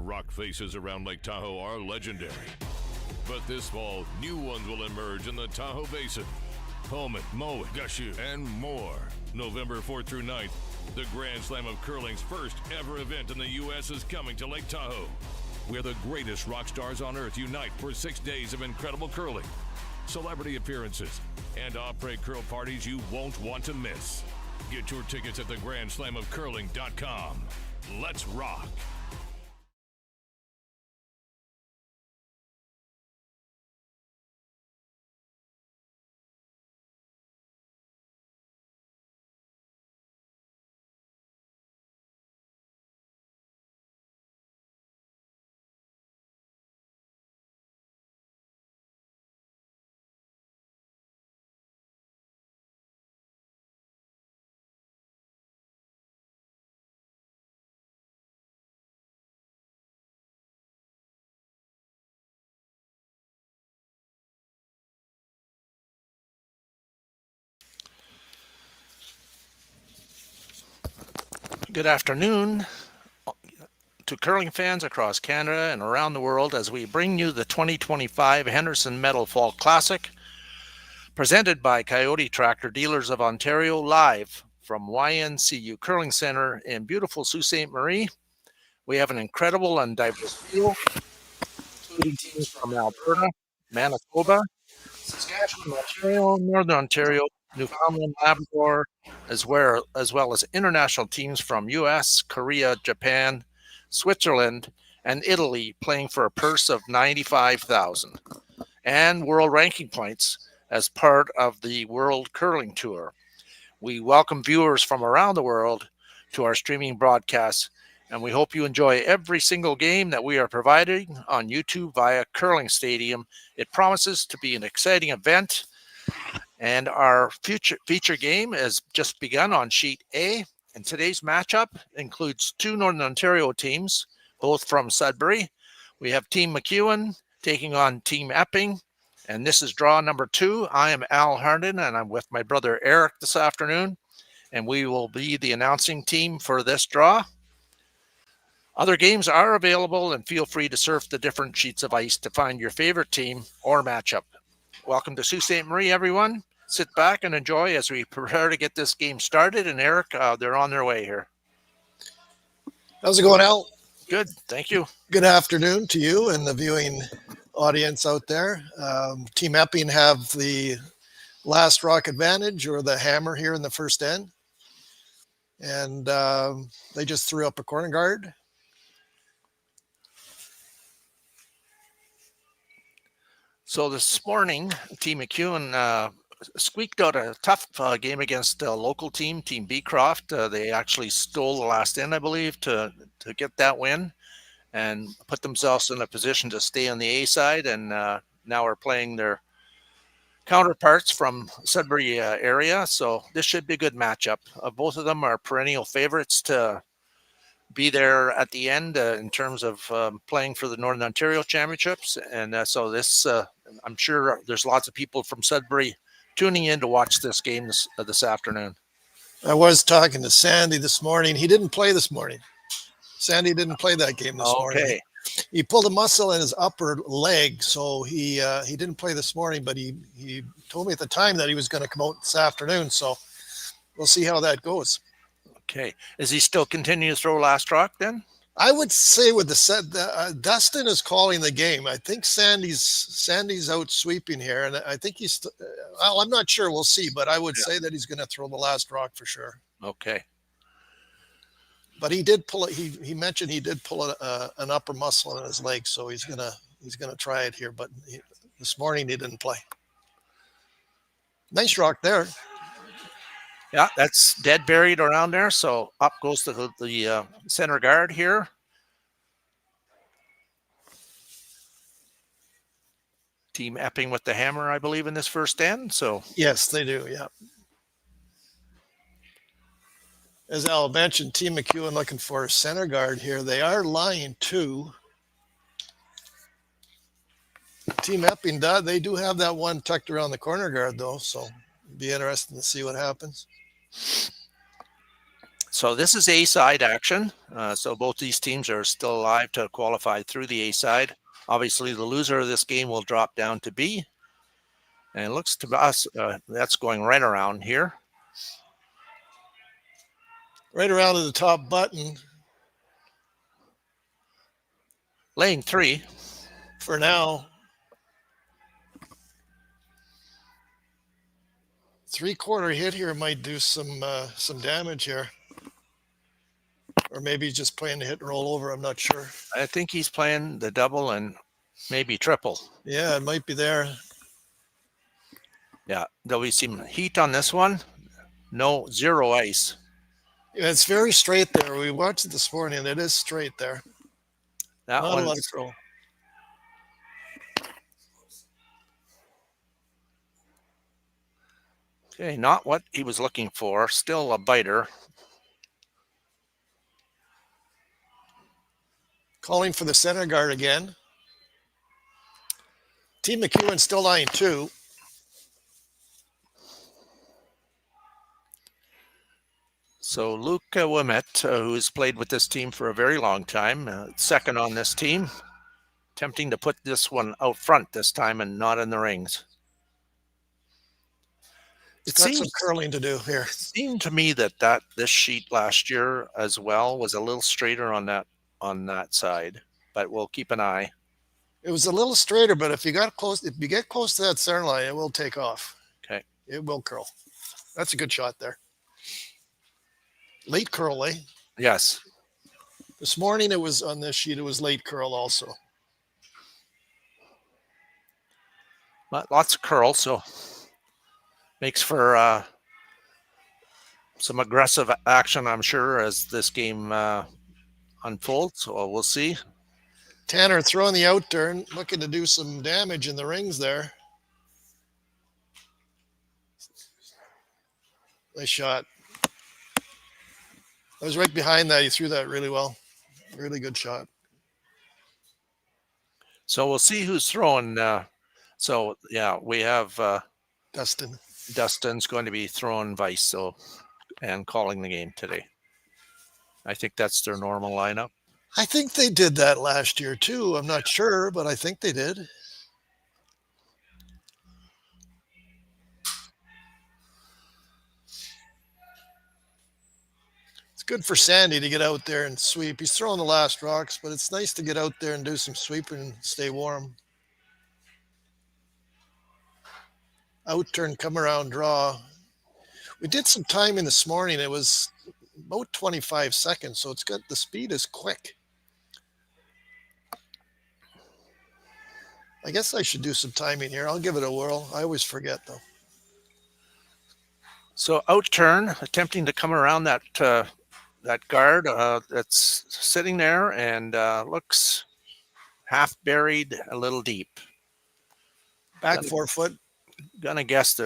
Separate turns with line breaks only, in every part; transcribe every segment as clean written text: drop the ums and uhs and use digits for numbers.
rock faces around Lake Tahoe are legendary. But this fall, new ones will emerge in the Tahoe Basin. Pullman, Mowat, Gushue, and more. November 4th through 9th, the Grand Slam of Curling's first ever event in the U.S. is coming to Lake Tahoe, where the greatest rock stars on earth unite for 6 days of incredible curling, celebrity appearances, and après curl parties you won't want to miss. Get your tickets at thegrandslamofcurling.com. Let's rock.
Good afternoon to curling fans across Canada and around the world as we bring you the 2025 Henderson Medal Fall Classic, presented by Kioti Tractor Dealers of Ontario, live from YNCU Curling Center in beautiful Sault Ste. Marie. We have an incredible and diverse field, including teams from Alberta, Manitoba, Saskatchewan, Ontario, Northern Ontario, Newfoundland, Labrador, as well as international teams from US, Korea, Japan, Switzerland, and Italy, playing for a purse of $95,000 and world ranking points as part of the World Curling Tour. We welcome viewers from around the world to our streaming broadcasts, and we hope you enjoy every single game that we are providing on YouTube via Curling Stadium. It promises to be an exciting event, and our feature game has just begun on Sheet A. And today's matchup includes two Northern Ontario teams, both from Sudbury. We have Team MacEwan taking on Team Epping, and this is draw number 2. I am Al Harden, and I'm with my brother Eric this afternoon, and we will be the announcing team for this draw. Other games are available, and feel free to surf the different sheets of ice to find your favorite team or matchup. Welcome to Sault Ste. Marie, everyone. Sit back and enjoy as we prepare to get this game started. And Eric, they're on their way here.
How's it going, Al?
Good, thank you.
Good afternoon to you and the viewing audience out there. Team Epping have the last rock advantage, or the hammer, here in the first end. And they just threw up a corner guard.
So this morning, Team MacEwan squeaked out a tough game against a local team, Team Beecroft. They actually stole the last end, I believe, to get that win and put themselves in a position to stay on the A side, and now are playing their counterparts from Sudbury area. So this should be a good matchup. Both of them are perennial favorites to be there at the end in terms of playing for the Northern Ontario Championships. And so this, I'm sure there's lots of people from Sudbury tuning in to watch this game this afternoon.
I was talking to Sandy this morning. He didn't play this morning. Sandy didn't play that game this morning. He pulled a muscle in his upper leg, so he didn't play this morning, but he told me at the time that he was going to come out this afternoon, so we'll see how that goes.
Okay. Is he still continuing to throw last rock then?
I would say with the Dustin is calling the game. I think Sandy's out sweeping here, and I think he's. Well, I'm not sure. We'll see, but I would say that he's going to throw the last rock for sure.
Okay.
But he did pull it. He mentioned he did pull an upper muscle in his leg, so he's gonna try it here. But this morning he didn't play. Nice rock there.
Yeah, that's dead buried around there. So up goes to the center guard here. Team Epping with the hammer, I believe, in this first end. So
yes, they do. Yeah. As Al mentioned, Team MacEwan looking for a center guard here. They are lying 2. Team Epping, they do have that one tucked around the corner guard, though, so it'd be interesting to see what happens.
So this is A-side action. So both these teams are still alive to qualify through the A-side. Obviously, the loser of this game will drop down to B. And it looks to us that's going right around here.
Right around to the top button.
Lane 3.
For now. 3/4 hit here might do some damage here. Or maybe he's just playing the hit and roll over. I'm not sure.
I think he's playing the double and maybe triple.
Yeah, it might be there.
Yeah, there'll be some heat on this one. No, 0 ice.
Yeah, it's very straight there. We watched it this morning. It is straight there.
That
Not
one.
a lot of curl.
Okay, not what he was looking for. Still a biter.
Calling for the center guard again. Team MacEwan still line 2.
So Luke Wimet, who's played with this team for a very long time, second on this team, attempting to put this one out front this time and not in the rings.
It's got some curling to do here.
It seemed to me that this sheet last year as well was a little straighter on that side, but we'll keep an eye.
It was a little straighter, but if you get close to that center line, it will take off.
Okay.
It will curl. That's a good shot there. Late curl, eh?
Yes.
This morning it was on this sheet, it was late curl also.
Lots of curl, so makes for some aggressive action, I'm sure, as this game unfolds. So we'll see.
Tanner throwing the out turn, looking to do some damage in the rings there. Nice shot. I was right behind that. He threw that really well. Really good shot.
So we'll see who's throwing. So, yeah, we have
Dustin.
Dustin's going to be throwing Vice and calling the game today. I think that's their normal lineup.
I think they did that last year too. I'm not sure, but I think they did. It's good for Sandy to get out there and sweep. He's throwing the last rocks, but it's nice to get out there and do some sweeping and stay warm. Out turn, come around, draw. We did some timing this morning. It was about 25 seconds, so it's got the speed is quick. I guess I should do some timing here. I'll give it a whirl. I always forget, though.
So out turn, attempting to come around that guard that's sitting there and looks half buried, a little deep.
Back 4 foot.
Gonna guess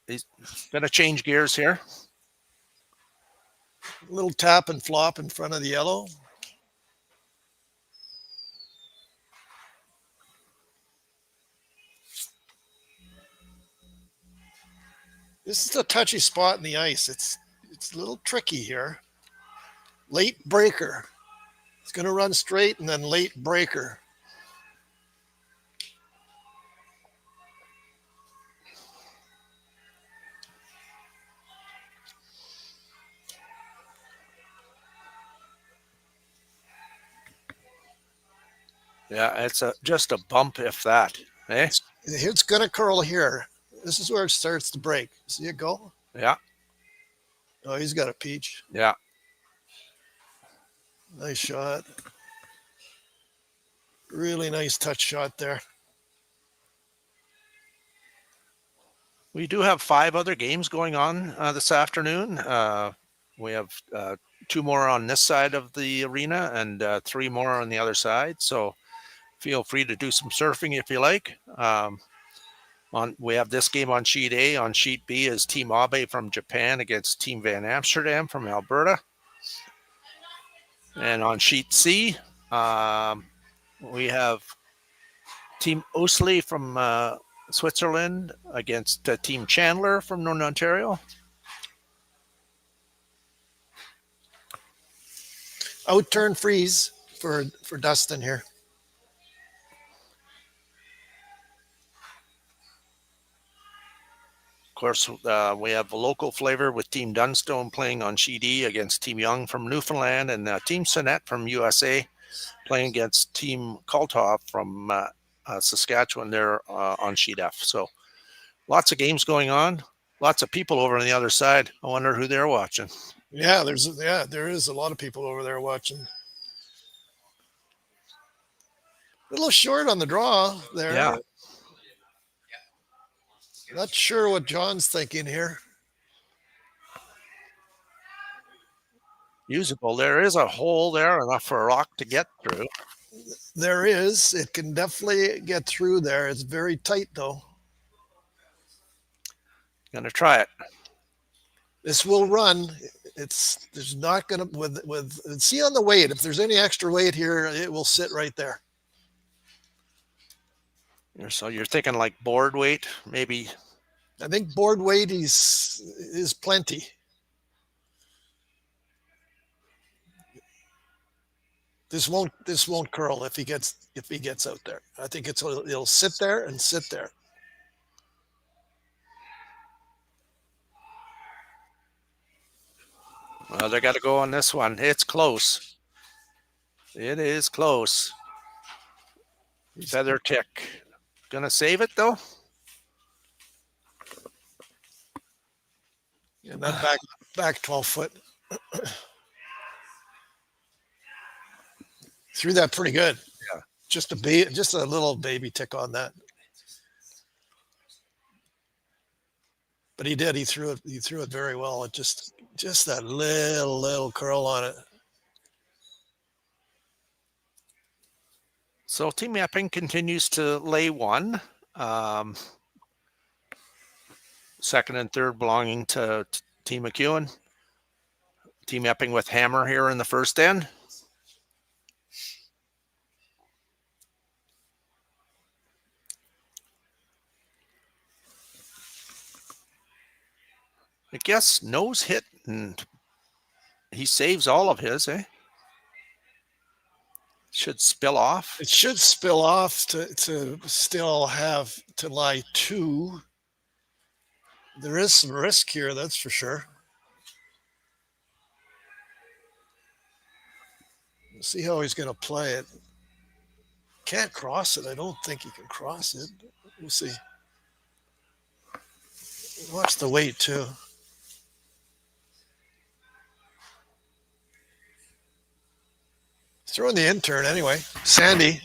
he's gonna change gears here.
A little tap and flop in front of the yellow. This is a touchy spot in the ice. It's a little tricky here. Late breaker. It's going to run straight and then late breaker.
Yeah, it's just a bump, if that. Eh?
It's going to curl here. This is where it starts to break. See it go?
Yeah.
Oh, he's got a peach.
Yeah.
Nice shot. Really nice touch shot there.
We do have 5 other games going on this afternoon. We have 2 more on this side of the arena and 3 more on the other side. So feel free to do some surfing if you like. We have this game on sheet A. On sheet B is Team Abe from Japan against Team Van Amsterdam from Alberta. And on sheet C, we have Team Osley from Switzerland against Team Chandler from Northern Ontario.
Out turn freeze for Dustin here.
Of course, we have a local flavor with Team Dunstone playing on Sheet E against Team Young from Newfoundland, and Team Sonnet from USA playing against Team Kalthoff from Saskatchewan there on Sheet F. So lots of games going on. Lots of people over on the other side. I wonder who they're watching.
Yeah, there is a lot of people over there watching. A little short on the draw there.
Yeah.
Not sure what John's thinking here.
Usable. There is a hole there, enough for a rock to get through.
There is. It can definitely get through there. It's very tight, though.
Gonna try it.
This will run. There's not gonna with see on the weight. If there's any extra weight here, it will sit right there.
So you're thinking like board weight, maybe?
I think board weight is plenty. This won't curl if he gets out there. I think it'll sit there and sit there.
Well, they got to go on this one. It's close. It is close. Feather tick. Gonna save it though.
Yeah, that back 12 foot. Threw that pretty good.
Yeah.
Just a little baby tick on that. But he did. He threw it very well. It just that little curl on it.
So Team Epping continues to lay one. Second and third belonging to Team MacEwan. Team Epping with hammer here in the first end. I guess nose hit and he saves all of his, eh? Should spill off.
It should spill off to still have to lie two. There is some risk here, that's for sure. We'll see how he's going to play it. Can't cross it. I don't think he can cross it. We'll see. Watch the weight too. Throwing the intern anyway. Sandy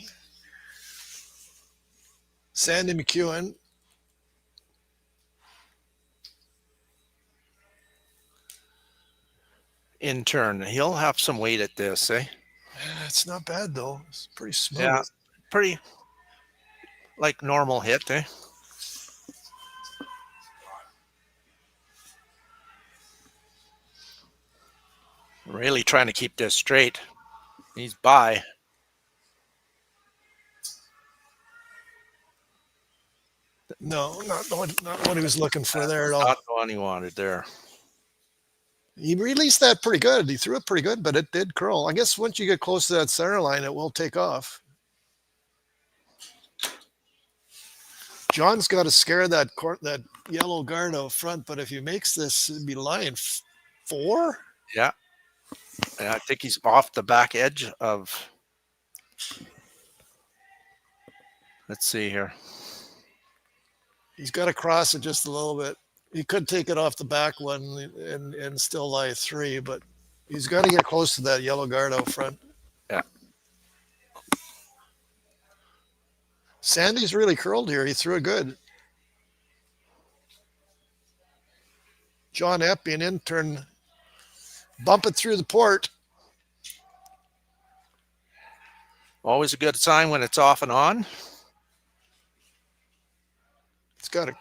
MacEwan.
Intern. He'll have some weight at this, eh?
Yeah, it's not bad though. It's pretty smooth.
Yeah, pretty like normal hit, eh? Really trying to keep this straight. He's by.
No, not what he was looking for there at all.
Not the one he wanted there.
He released that pretty good. He threw it pretty good, but it did curl. I guess once you get close to that center line, it will take off. John's got to scare that yellow guard out front, but if he makes this, it'd be lying 4.
Yeah. I think he's off the back edge of. Let's see here.
He's got to cross it just a little bit. He could take it off the back one and still lie 3, but he's got to get close to that yellow guard out front.
Yeah.
Sandy's really curled here. He threw it good. John Epping, intern, bump it through the port.
Always a good sign when it's off and on.
It's got a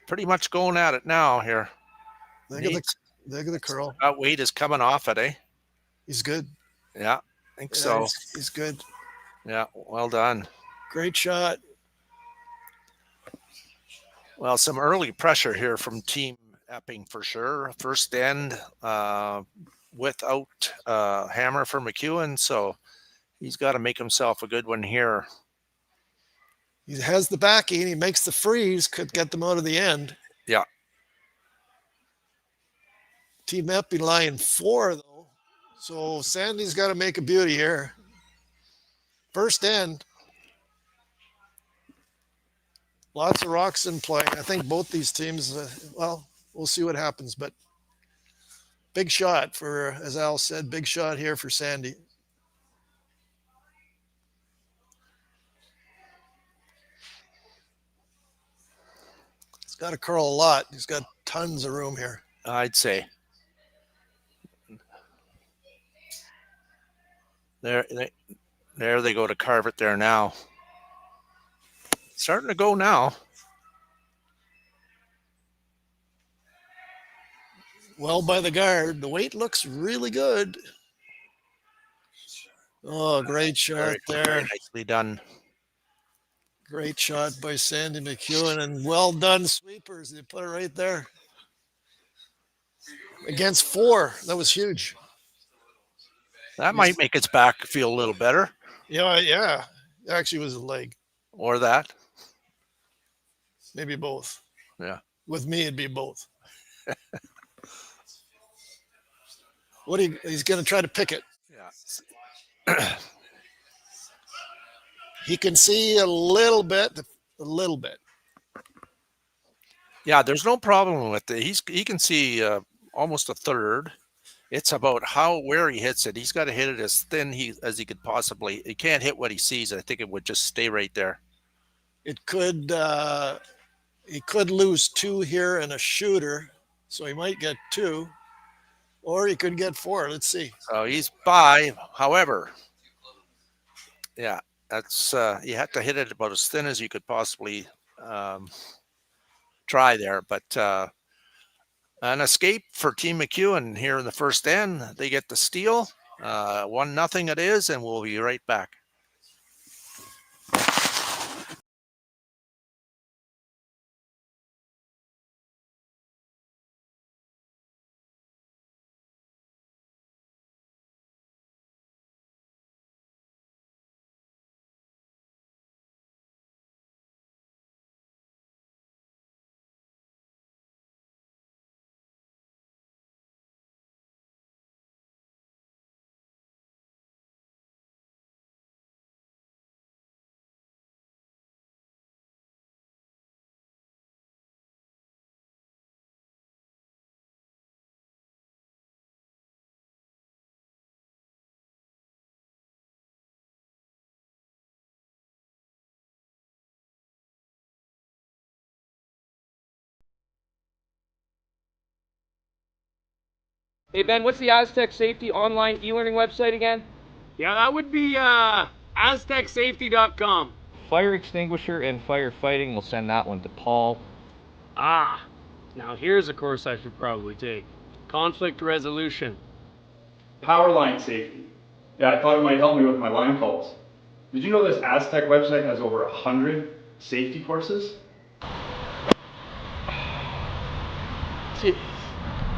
pretty much going at it now here.
Look at the curl.
That weight is coming off it, eh?
He's good.
Yeah, I think so.
He's good.
Yeah, well done.
Great shot.
Well, some early pressure here from Team Epping for sure. First end, without hammer for MacEwan, so he's got to make himself a good one here.
He has the backing. He makes the freeze. Could get them out of the end.
Yeah.
Team Epping lying 4, though. So Sandy's got to make a beauty here. First end. Lots of rocks in play. I think both these teams, well, we'll see what happens. But big shot for, as Al said, big shot here for Sandy. He's got to curl a lot. He's got tons of room here.
I'd say. There they go to carve it there now. Starting to go now.
Well by the guard. The weight looks really good. Oh, great shot there.
Very nicely done.
Great shot by Sandy MacEwan, and well done sweepers. They put it right there. Against 4. That was huge.
That might make its back feel a little better.
Yeah. Actually, it was a leg.
Or that.
Maybe both.
Yeah.
With me, it'd be both. He's going to try to pick it.
Yeah.
He can see a little bit.
Yeah, there's no problem with it. He can see almost a third. It's about where he hits it. He's got to hit it as thin as he could possibly. He can't hit what he sees. I think it would just stay right there.
It could. He could lose 2 here and a shooter, so he might get 2, or he could get 4. Let's see.
So he's by. However, yeah, that's you have to hit it about as thin as you could possibly try there. But an escape for Team MacEwan here in the first end. They get the steal. 1-0 it is, and we'll be right back.
Hey Ben, what's the Aztec Safety online e-learning website again?
Yeah, that would be aztecsafety.com.
Fire extinguisher and firefighting, we'll send that one to Paul.
Now here's a course I should probably take. Conflict resolution.
Power line safety. Yeah, I thought it might help me with my line calls. Did you know this Aztec website has over 100 safety courses?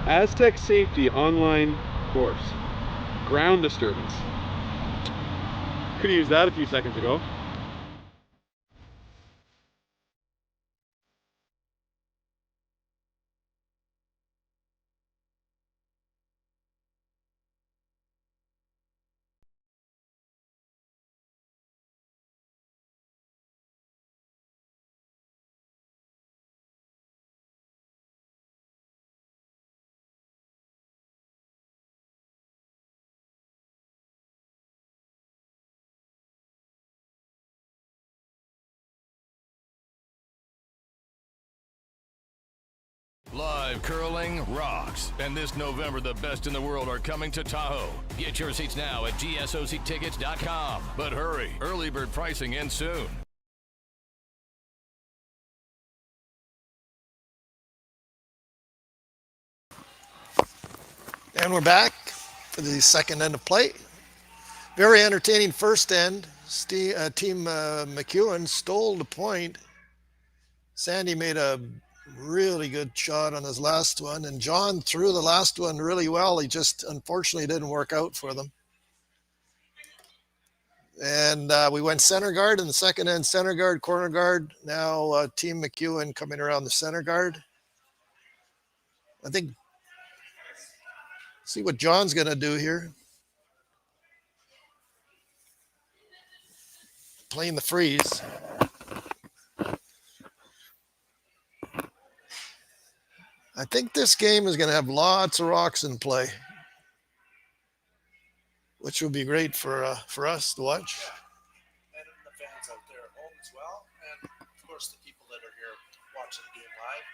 Aztec Safety online course. Ground disturbance. Could have used that a few seconds ago.
Live curling rocks. And this November, the best in the world are coming to Tahoe. Get your seats now at gsoctickets.com. But hurry, early bird pricing ends soon.
And we're back for the second end of play. Very entertaining first end. Team MacEwan stole the point. Sandy made a Really good shot on his last one. And John threw the last one really well. He just unfortunately didn't work out for them. And we went center guard in the second end, center guard, corner guard. Now Team MacEwan coming around the center guard. I think, see what John's going to do here. Playing the freeze. I think this game is going to have lots of rocks in play, which will be great for us to watch.
And the fans out there at home as well, and of course the people that are here watching the game live.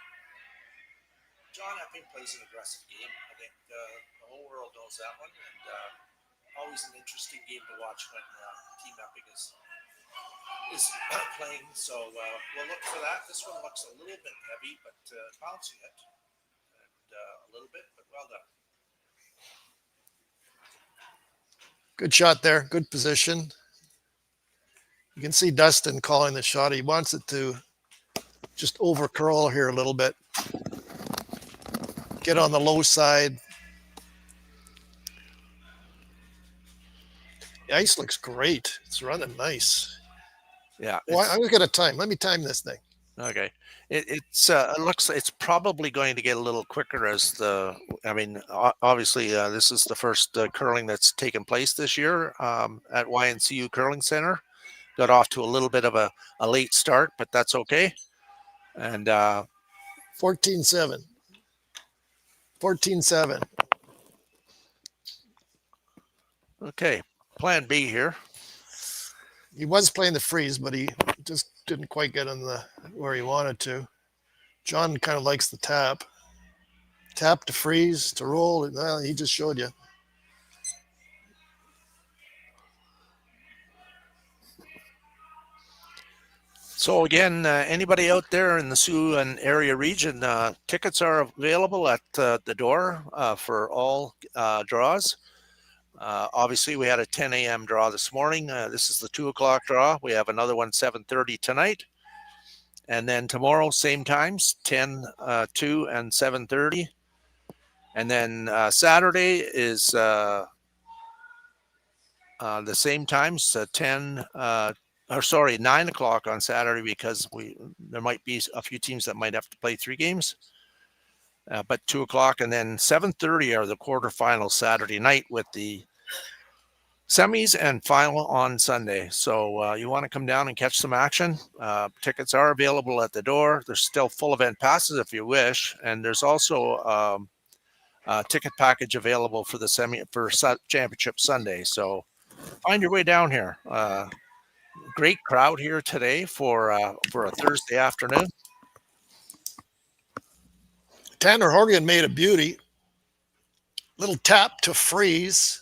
John Epping plays an aggressive game. I think the whole world knows that one, and always an interesting game to watch when Team Epping is playing. So we'll look for that. This one looks a little bit heavy, but bouncing it and a little bit, but well done.
Good shot there. Good position. You can see Dustin calling the shot. He wants it to just over curl here a little bit. Get on the low side. The ice looks great. It's running nice.
Yeah.
Well, I'm going to time. Let me time this thing.
Okay. It looks, it's probably going to get a little quicker as obviously this is the first curling that's taken place this year at YNCU Curling Center. Got off to a little bit of a late start, but that's okay. And
14-7. 14-7.
Okay. Plan B here.
He was playing the freeze, but he just didn't quite get in where he wanted to. John kind of likes the tap. Tap to freeze, to roll. Well, he just showed you.
So again, anybody out there in the Sioux and area region, tickets are available at the door for all draws. Obviously, we had a 10 a.m. draw this morning. This is the 2 o'clock draw. We have another one 7:30 tonight. And then tomorrow, same times, 10, 2, and 7:30. And then Saturday is the same times, 9 o'clock on Saturday, because there might be a few teams that might have to play 3 games. But 2 o'clock, and then 7:30 are the quarterfinals Saturday night, with the semis and final on Sunday. So you want to come down and catch some action. Tickets are available at the door. There's still full event passes if you wish, and there's also a ticket package available for the championship Sunday. So find your way down here. Great crowd here today for a Thursday afternoon.
Tanner Horgan made a beauty. Little tap to freeze,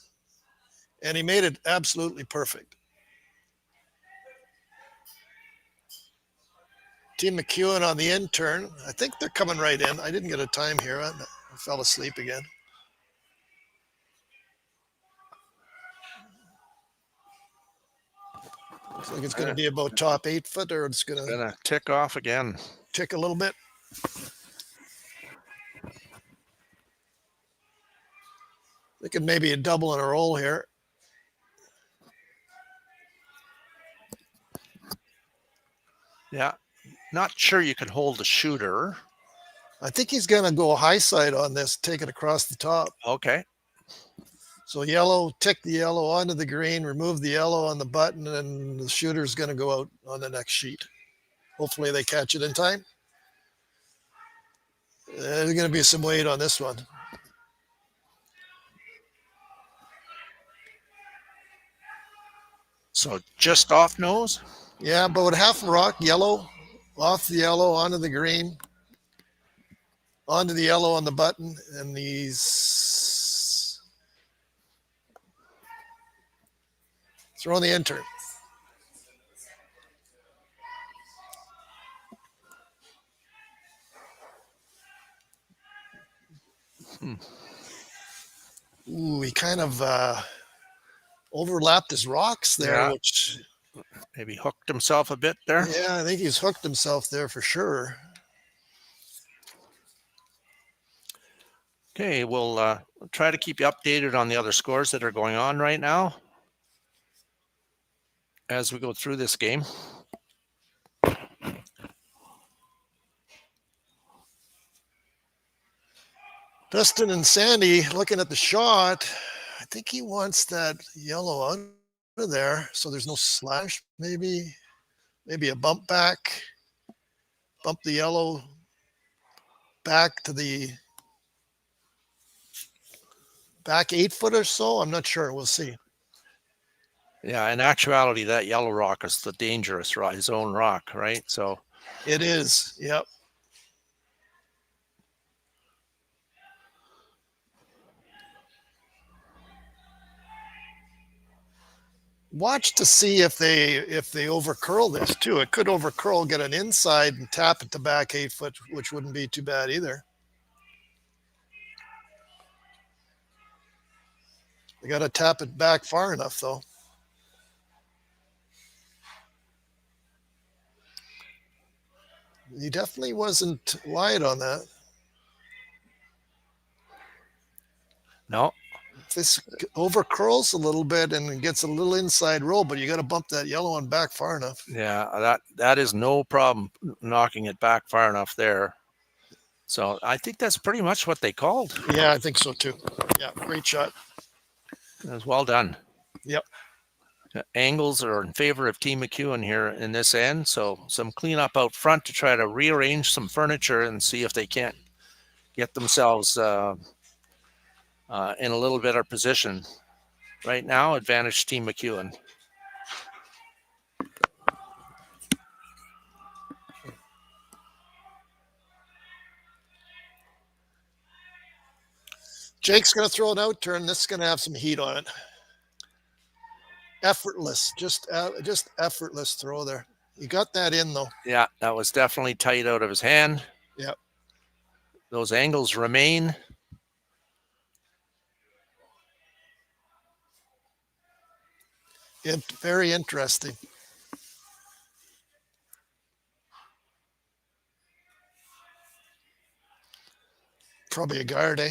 and he made it absolutely perfect. Team MacEwan on the in turn. I think they're coming right in. I didn't get a time here. I fell asleep again. Looks like it's going to be about top 8 foot, or it's going
to tick off again.
Tick a little bit. Thinking maybe a double in a roll here.
Yeah, not sure you could hold the shooter.
I think he's going to go high side on this, take it across the top.
Okay.
So yellow, tick the yellow onto the green, remove the yellow on the button, and the shooter's going to go out on the next sheet. Hopefully they catch it in time. There's going to be some weight on this one.
So just off nose?
Yeah, about half a rock, yellow, off the yellow, onto the green, onto the yellow on the button, and he's throwing the intern. Ooh, he kind of overlapped his rocks there, which
maybe hooked himself a bit there.
Yeah, I think he's hooked himself there for sure.
Okay, we'll try to keep you updated on the other scores that are going on right now as we go through this game.
Dustin and Sandy looking at the shot. I think he wants that yellow out of there so there's no slash. Maybe a bump back. Bump the yellow back to the back 8 foot or so. I'm not sure. We'll see.
Yeah, in actuality, that yellow rock is the dangerous rock, his own rock, right? So
it is. Yep. Watch to see if they over curl this too. It could over curl, get an inside and tap it to back 8 foot, which wouldn't be too bad either. They got to tap it back far enough though. He definitely wasn't wide on that.
No.
This over curls a little bit and gets a little inside roll, but you got to bump that yellow one back far enough.
Yeah, that is no problem knocking it back far enough there. So I think that's pretty much what they called.
Yeah, I think so too. Yeah, great shot.
That was well done.
Yep.
The angles are in favor of Team MacEwan here in this end. So some cleanup out front to try to rearrange some furniture and see if they can't get themselves in a little better position. Right now, advantage Team MacEwan.
Jake's going to throw an out turn. This is going to have some heat on it. Effortless, just effortless throw there. He got that in though.
Yeah, that was definitely tight out of his hand.
Yep.
Those angles remain.
Very interesting. Probably a guard, eh?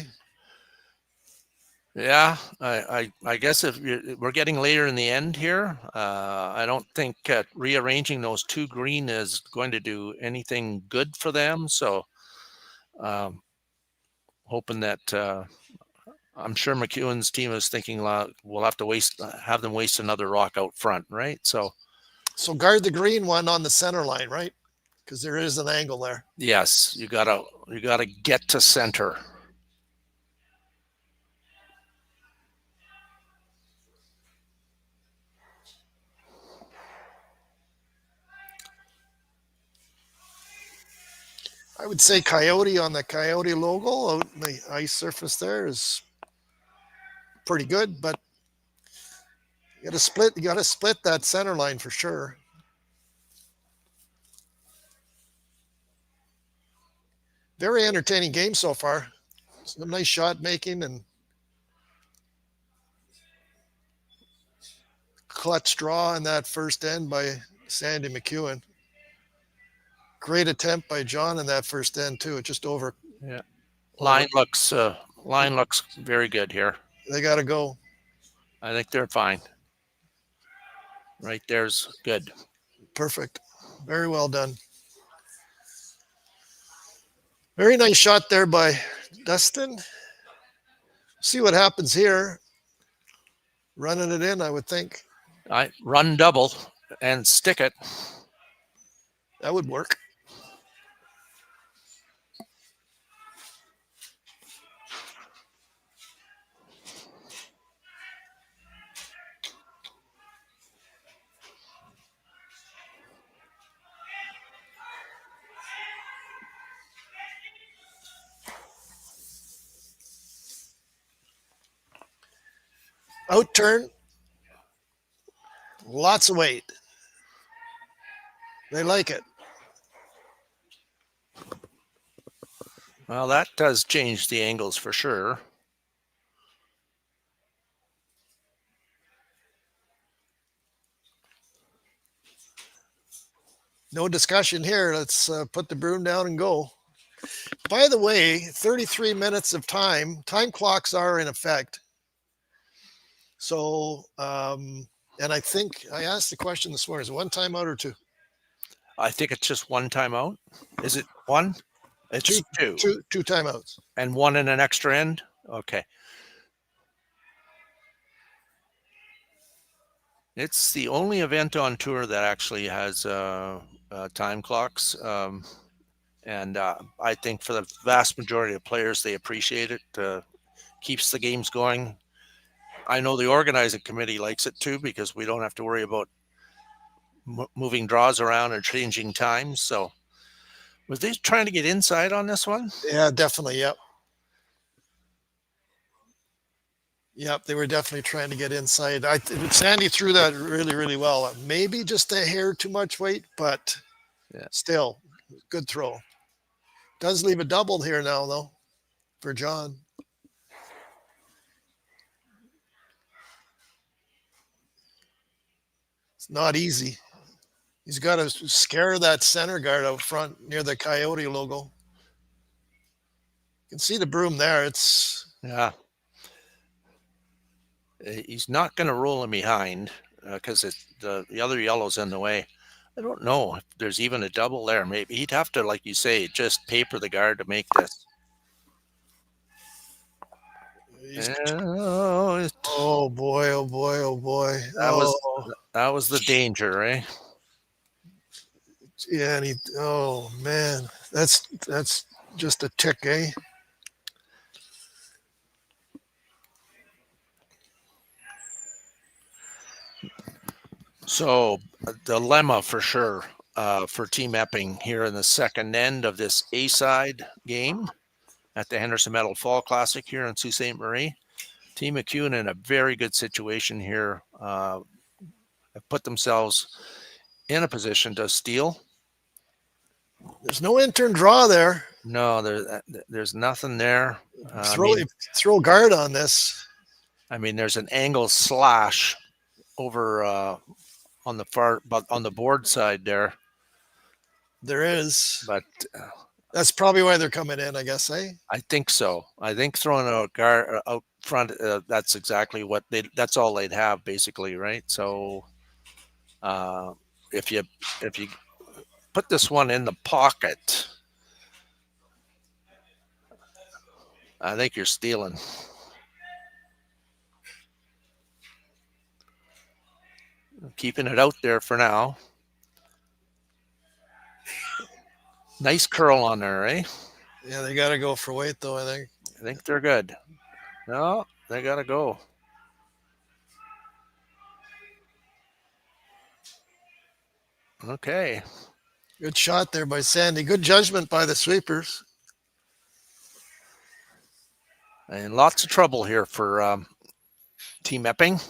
Yeah, I guess if we're getting later in the end here, I don't think rearranging those two green is going to do anything good for them. So hoping that I'm sure MacEwan's team is thinking we'll have to have them waste another rock out front, right? So
guard the green one on the center line, right? Because there is an angle there.
Yes, you gotta get to center.
I would say Kioti on the Kioti logo out in the ice surface there is pretty good, but you got to split that center line for sure. Very entertaining game so far. Some nice shot making and clutch draw in that first end by Sandy MacEwan. Great attempt by John in that first end too. It just over.
Yeah. Line looks very good here.
They got to go.
I think they're fine. Right there's good.
Perfect. Very well done. Very nice shot there by Dustin. See what happens here. Running it in, I would think.
I run double and stick it.
That would work. Out turn. Lots of weight. They like it.
Well, that does change the angles for sure.
No discussion here. Let's put the broom down and go. By the way, 33 minutes of time clocks are in effect. So, and I think I asked the question this morning, is it one timeout or two?
I think it's just one timeout. Is it one? It's two.
Two timeouts.
And one in an extra end? Okay. It's the only event on tour that actually has time clocks. And I think for the vast majority of players, they appreciate it. Keeps the games going. I know the organizing committee likes it too, because we don't have to worry about moving draws around and changing times. So was they trying to get inside on this one?
Yeah, definitely. Yep. Yep, they were definitely trying to get inside. Sandy threw that really, really well. Maybe just a hair too much weight, but still, good throw. Does leave a double here now, though, for John. It's not easy. He's got to scare that center guard out front near the Coyote logo. You can see the broom there.
Yeah. He's not going to roll him behind because the other yellow's in the way. I don't know if there's even a double there. Maybe he'd have to, like you say, just paper the guard to make this.
Oh boy! Oh boy! Oh boy!
That was the danger, eh?
Yeah, and oh man, that's just a tick, eh?
So a dilemma for sure for Team Epping here in the second end of this A-side game at the Henderson Metal Fall Classic here in Sault Ste. Marie. Team MacEwan in a very good situation here. Have put themselves in a position to steal.
There's no intern draw there.
No, there's nothing there.
Throw guard on this.
I mean, there's an angle slash over on the board side there.
There is,
but
that's probably why they're coming in, I guess, eh?
I think so. I think throwing a guard out front, that's exactly what that's all they'd have basically, right? So if you put this one in the pocket, I think you're stealing. Keeping it out there for now. Nice curl on there, eh?
Yeah, they got to go for weight, though, I think
they're good. No, they got to go. Okay.
Good shot there by Sandy. Good judgment by the sweepers.
And lots of trouble here for Team Epping.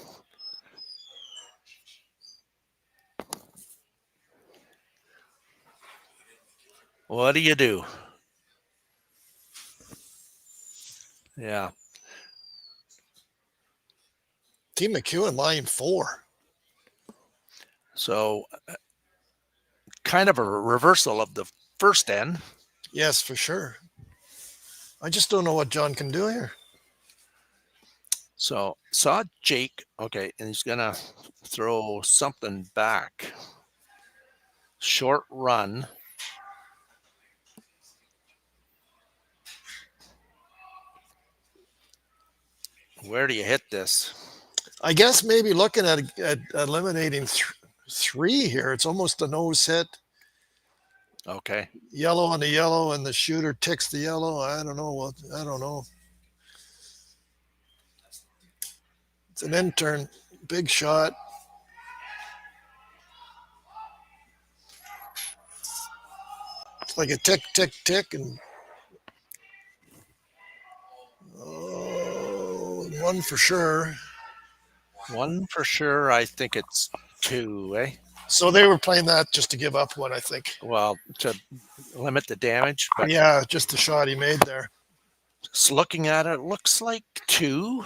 What do you do? Yeah.
Team MacEwan line 4.
So kind of a reversal of the first end.
Yes, for sure. I just don't know what John can do here.
So saw Jake. Okay, and he's going to throw something back. Short run. Where do you hit this?
I guess maybe looking at eliminating 3 here. It's almost a nose hit.
Okay.
Yellow on the yellow, and the shooter ticks the yellow. I don't know. I don't know. It's an intern. Big shot. It's like a tick, tick, tick, and one for sure.
One for sure. I think it's 2, eh?
So they were playing that just to give up one, I think.
Well, to limit the damage. But
yeah, just the shot he made there.
Just looking at it, looks like 2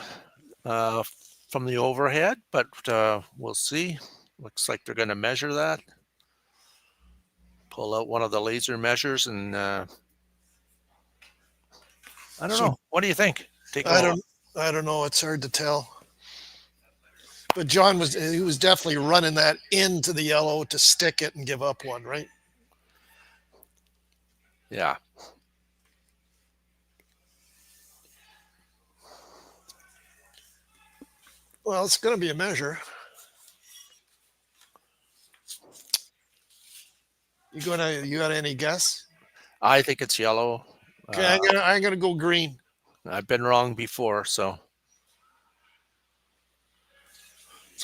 from the overhead, but we'll see. Looks like they're going to measure that. Pull out one of the laser measures and I don't know. What do you think?
I don't know. It's hard to tell. But John was definitely running that into the yellow to stick it and give up one, right?
Yeah.
Well, it's going to be a measure. You got any guess?
I think it's yellow.
Okay, I'm gonna go green.
I've been wrong before, so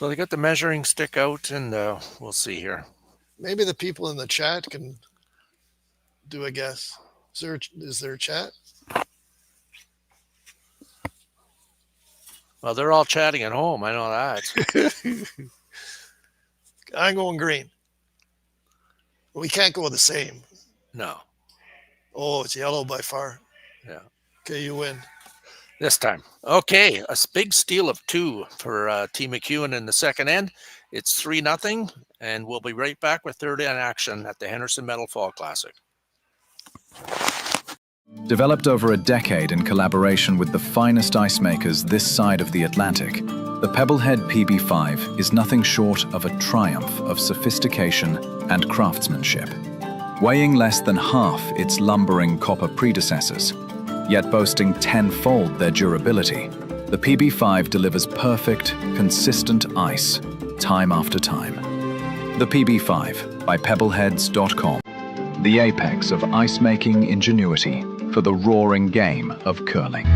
they got the measuring stick out, and we'll see here.
Maybe the people in the chat can do a guess. Is there a chat?
Well, they're all chatting at home. I know that.
I'm going green. We can't go the same.
No.
Oh, it's yellow by far.
Yeah.
Okay, you win.
This time. Okay, a big steal of 2 for Team MacEwan in the second end. It's 3-0, and we'll be right back with third end action at the Henderson Metal Fall Classic.
Developed over a decade in collaboration with the finest ice makers this side of the Atlantic, the Pebblehead PB5 is nothing short of a triumph of sophistication and craftsmanship. Weighing less than half its lumbering copper predecessors, yet boasting 10-fold their durability, the PB5 delivers perfect, consistent ice, time after time. The PB5 by Pebbleheads.com. The apex of ice-making ingenuity for the roaring game of curling.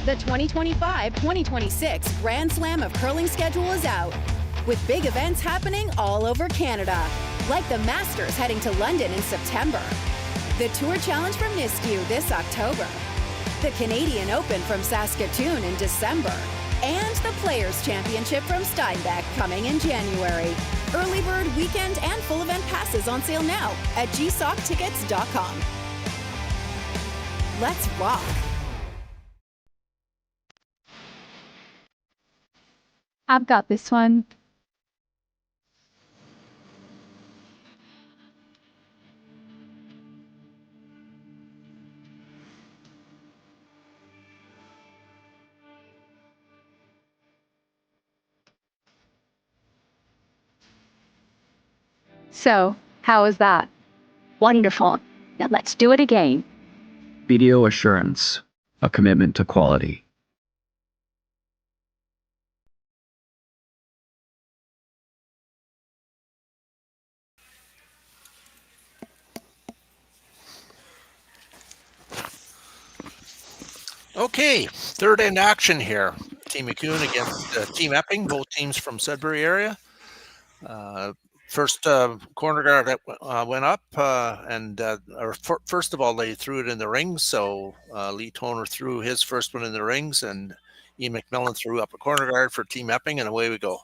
The 2025-2026 Grand Slam of Curling schedule is out, with big events happening all over Canada, like the Masters heading to London in September, the Tour Challenge from YNCU this October, the Canadian Open from Saskatoon in December, and the Players' Championship from Steinbeck coming in January. Early bird weekend and full event passes on sale now at gsocktickets.com. Let's rock!
I've got this one. So, how is that? Wonderful. Now let's do it again.
BDO Assurance, a commitment to quality.
Okay, third end action here. Team MacEwan against Team Epping, both teams from Sudbury area. First corner guard that went up, first of all, they threw it in the rings. So Lee Toner threw his first one in the rings, and Ian McMillan threw up a corner guard for Team Epping, and away we go.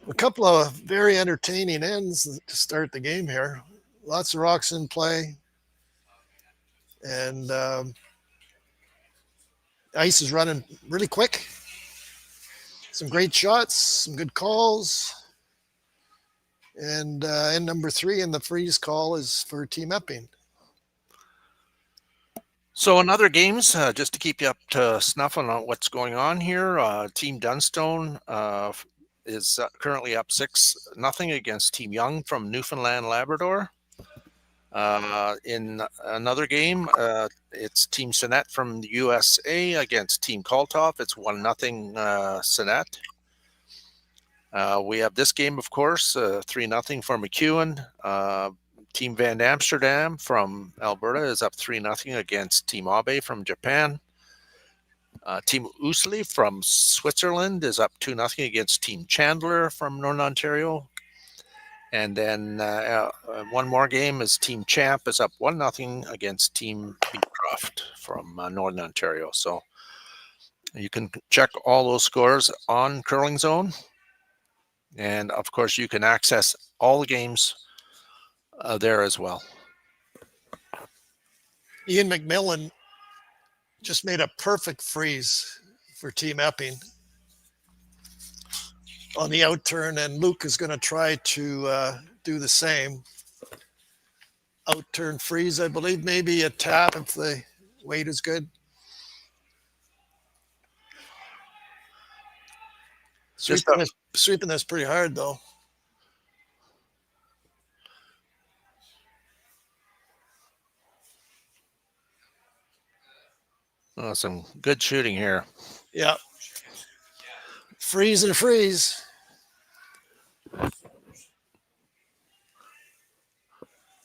A couple of very entertaining ends to start the game here. Lots of rocks in play. And ice is running really quick. Some great shots, some good calls. And end number 3 in the freeze call is for Team Epping.
So in other games, just to keep you up to snuff on what's going on here, Team Dunstone is currently up 6-0 against Team Young from Newfoundland, Labrador. In another game, it's Team Sinet from the USA against Team Kalthoff. It's 1-0 Sinet. We have this game, of course, 3-0 for MacEwan. Team Van Amsterdam from Alberta is up 3-0 against Team Abe from Japan. Team Usli from Switzerland is up 2-0 against Team Chandler from Northern Ontario. And then one more game is Team Champ is up 1-0 against Team Beecroft from Northern Ontario. So you can check all those scores on Curling Zone. And of course, you can access all the games there as well.
Ian McMillan just made a perfect freeze for Team Epping on the outturn, and Luke is going to try to do the same. Outturn freeze, I believe, maybe a tap if the weight is good. Sweeping this pretty hard, though.
Oh, some good shooting here.
Yeah. Freeze and freeze.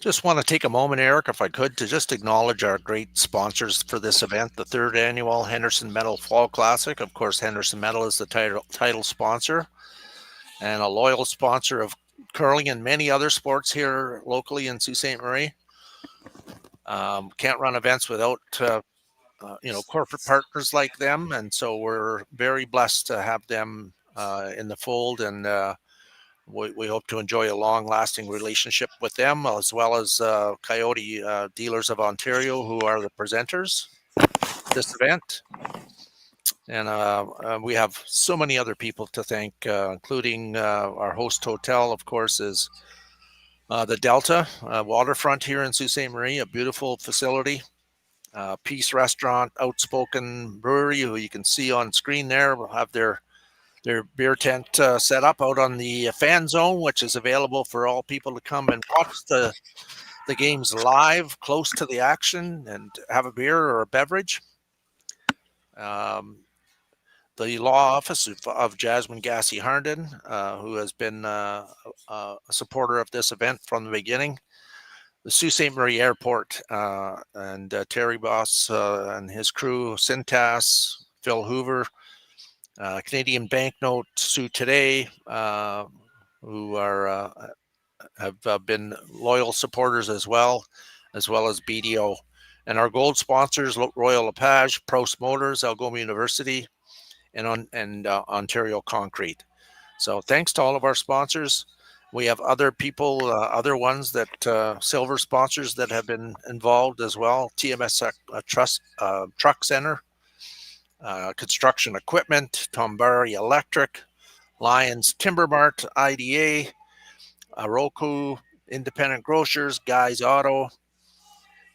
Just want to take a moment, Eric, if I could, to just acknowledge our great sponsors for this event, the 3rd annual Henderson Medal Fall Classic. Of course, Henderson Medal is the title sponsor and a loyal sponsor of curling and many other sports here locally in Sault Ste. Marie. Can't run events without corporate partners like them, and so we're very blessed to have them in the fold, and we hope to enjoy a long-lasting relationship with them, as well as Kioti Dealers of Ontario, who are the presenters of this event. And we have so many other people to thank, including our host hotel, of course, is the Delta Waterfront here in Sault Ste. Marie, a beautiful facility. Peace Restaurant, Outspoken Brewery, who you can see on screen there, will have their beer tent set up out on the fan zone, which is available for all people to come and watch the games live, close to the action, and have a beer or a beverage. The law office of Jasmine Gassy Harnden, who has been a supporter of this event from the beginning. The Sault Ste. Marie Airport and Terry Boss and his crew, Cintas, Phil Hoover, Canadian Banknote, Sue Today, who have been loyal supporters as well as BDO. And our gold sponsors, Royal LePage, Prost Motors, Algoma University, and Ontario Concrete. So thanks to all of our sponsors. We have other people, other ones that silver sponsors that have been involved as well. TMS Truck Center, Construction Equipment, Tombari Electric, Lions Timber Mart, IDA, Roku, Independent Grocers, Guys Auto,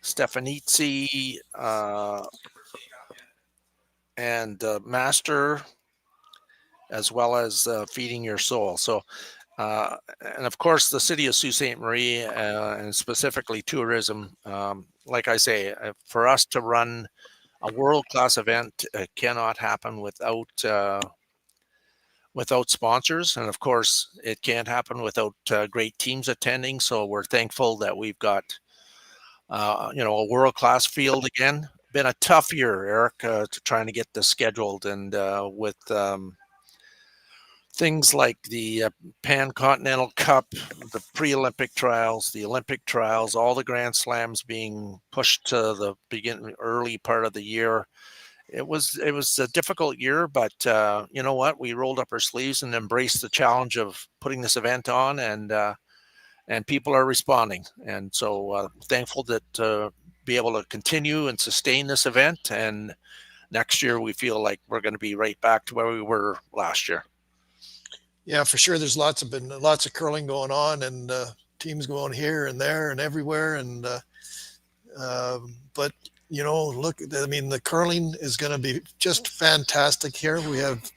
Stefanizzi, and Master, as well as Feeding Your Soul. So, and of course, the city of Sault Ste. Marie, and specifically tourism. Like I say, for us to run a world-class event cannot happen without sponsors, and of course, it can't happen without great teams attending. So we're thankful that we've got a world-class field again. Been a tough year, Eric, trying to get this scheduled, and with things like the Pan Continental Cup, the pre-Olympic trials, the Olympic trials, all the Grand Slams being pushed to the early part of the year. It was a difficult year, but you know what? We rolled up our sleeves and embraced the challenge of putting this event on, and people are responding. And so thankful that be able to continue and sustain this event. And next year, we feel like we're going to be right back to where we were last year.
Yeah, for sure. There's lots of curling going on, and teams going here and there and everywhere. And but look, I mean, the curling is going to be just fantastic here. We have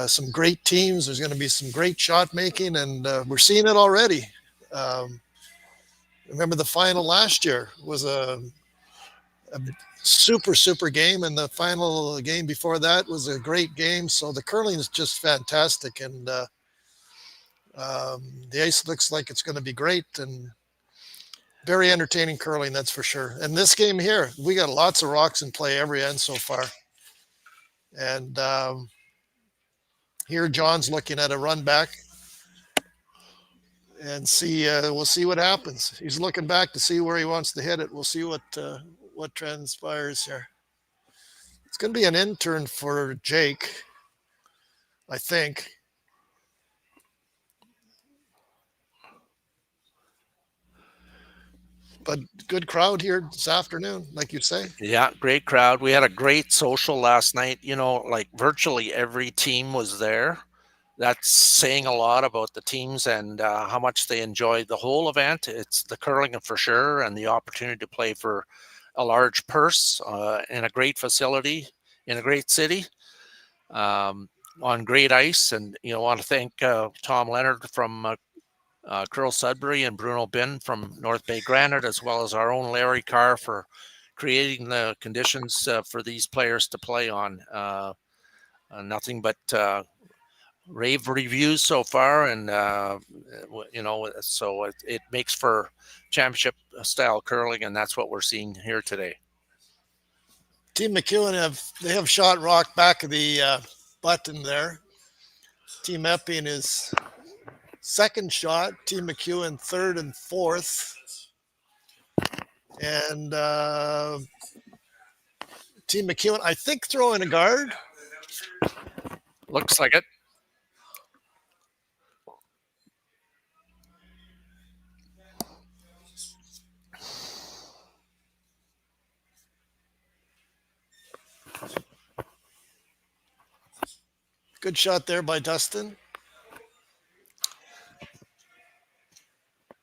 some great teams. There's going to be some great shot making, and we're seeing it already. Remember the final last year was a super game, and the final game before that was a great game. So the curling is just fantastic, and the ice looks like it's going to be great and very entertaining curling, that's for sure. And this game here, we got lots of rocks in play every end so far. And here John's looking at a run back. and see. We'll see what happens. He's looking back to see where he wants to hit it. We'll see what transpires here. It's going to be an intern for Jake, I think. But good crowd here this afternoon, like you say.
Yeah, great crowd. We had a great social last night. Like virtually every team was there. That's saying a lot about the teams and how much they enjoyed the whole event. It's the curling for sure, and the opportunity to play for a large purse in a great facility in a great city on great ice. And want to thank Tom Leonard from Curl Sudbury and Bruno Bin from North Bay Granite, as well as our own Larry Carr for creating the conditions for these players to play on. Nothing but rave reviews so far, and so it makes for championship style curling, and that's what we're seeing here today.
Team MacEwan have shot rock back of the button there. Team Epping is second shot. Team MacEwan third and fourth, and Team MacEwan I think throwing a guard.
Looks like it.
Good shot there by Dustin.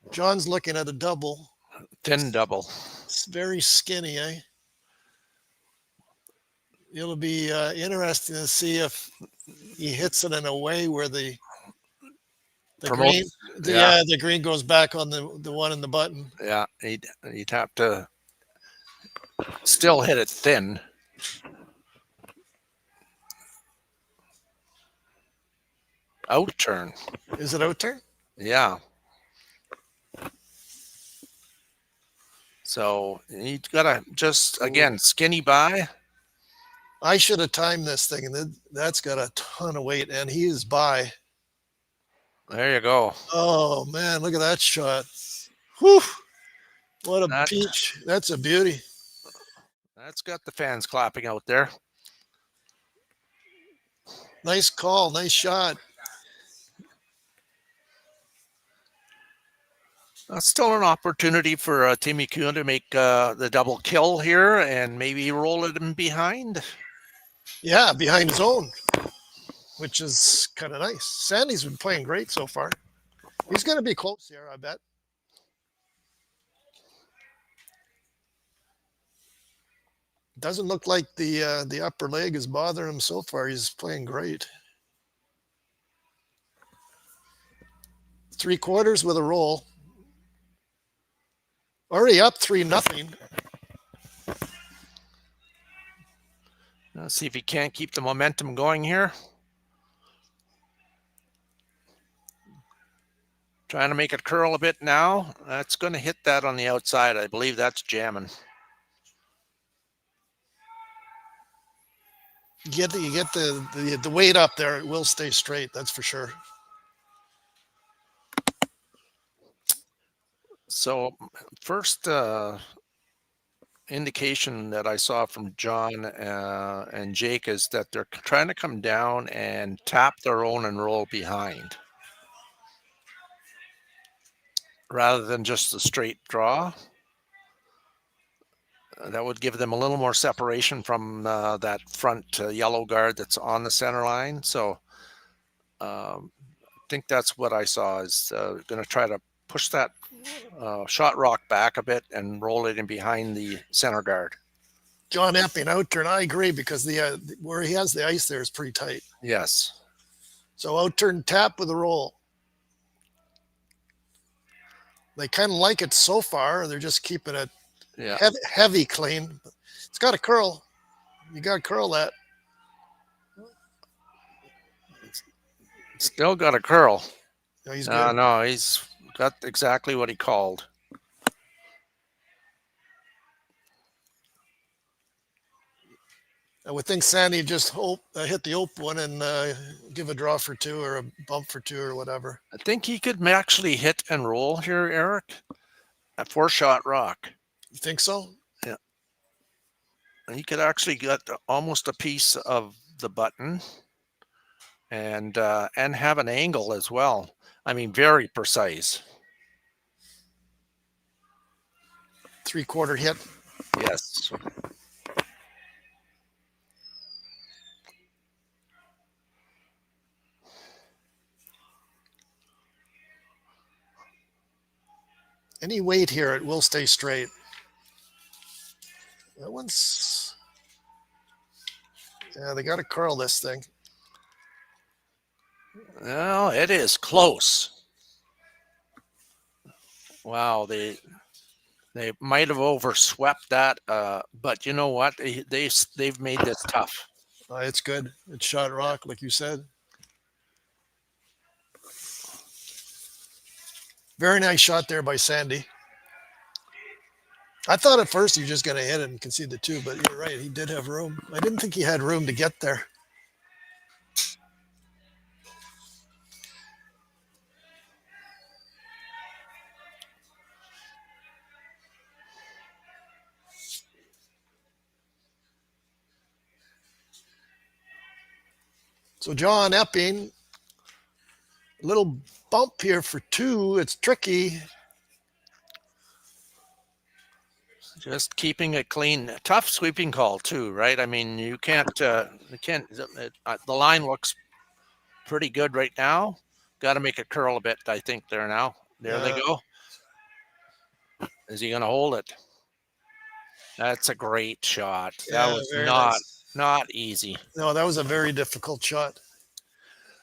John's looking at a double.
Thin double.
It's very skinny, eh? It'll be interesting to see if he hits it in a way where the green, the green goes back on the one in the button.
Yeah, he'd have to still hit it thin. Out turn.
Is it out turn?
Yeah. So he's got to just, again, skinny by.
I should have timed this thing, and that's got a ton of weight, and he is by.
There you go.
Oh, man, look at that shot. Whew. What a peach. That's a beauty.
That's got the fans clapping out there.
Nice call. Nice shot.
Still an opportunity for Team MacEwan to make the double kill here and maybe roll it in behind.
Yeah, behind his own, which is kind of nice. Sandy's been playing great so far. He's going to be close here, I bet. Doesn't look like the upper leg is bothering him so far. He's playing great. 3/4 with a roll. Already up 3-0.
Let's see if he can't keep the momentum going here. Trying to make it curl a bit now. That's going to hit that on the outside. I believe that's jamming.
You get the weight up there. It will stay straight. That's for sure.
So first indication that I saw from John and Jake is that they're trying to come down and tap their own and roll behind rather than just a straight draw. That would give them a little more separation from that front yellow guard that's on the center line. So I think that's what I saw is going to try to push that shot rock back a bit and roll it in behind the center guard.
John Epping out turn. I agree because the where he has the ice there is pretty tight.
Yes.
So out turn tap with a roll. They kind of like it so far. They're just keeping it heavy clean. It's got a curl. You got to curl that.
Still got a curl.
No, he's good.
No, he's got exactly what he called.
I would think Sandy just hit the open one and give a draw for two or a bump for two or whatever.
I think he could actually hit and roll here, Eric. A 4-shot rock.
You think so?
Yeah. He could actually get almost a piece of the button and have an angle as well. I mean, very precise.
3/4 hit.
Yes.
Any weight here, it will stay straight. That one's... Yeah, they got to curl this thing.
Well, it is close. Wow, they might have overswept that, but you know what? They've made this tough.
It's good. It's shot rock, like you said. Very nice shot there by Sandy. I thought at first he was just going to hit it and concede the two, but you're right. He did have room. I didn't think he had room to get there. So John Epping, a little bump here for two. It's tricky.
Just keeping it clean. Tough sweeping call too, right? I mean, you can't. The line looks pretty good right now. Got to make it curl a bit, I think. There now. There they go. Is he going to hold it? That's a great shot. That was not easy.
No, that was a very difficult shot.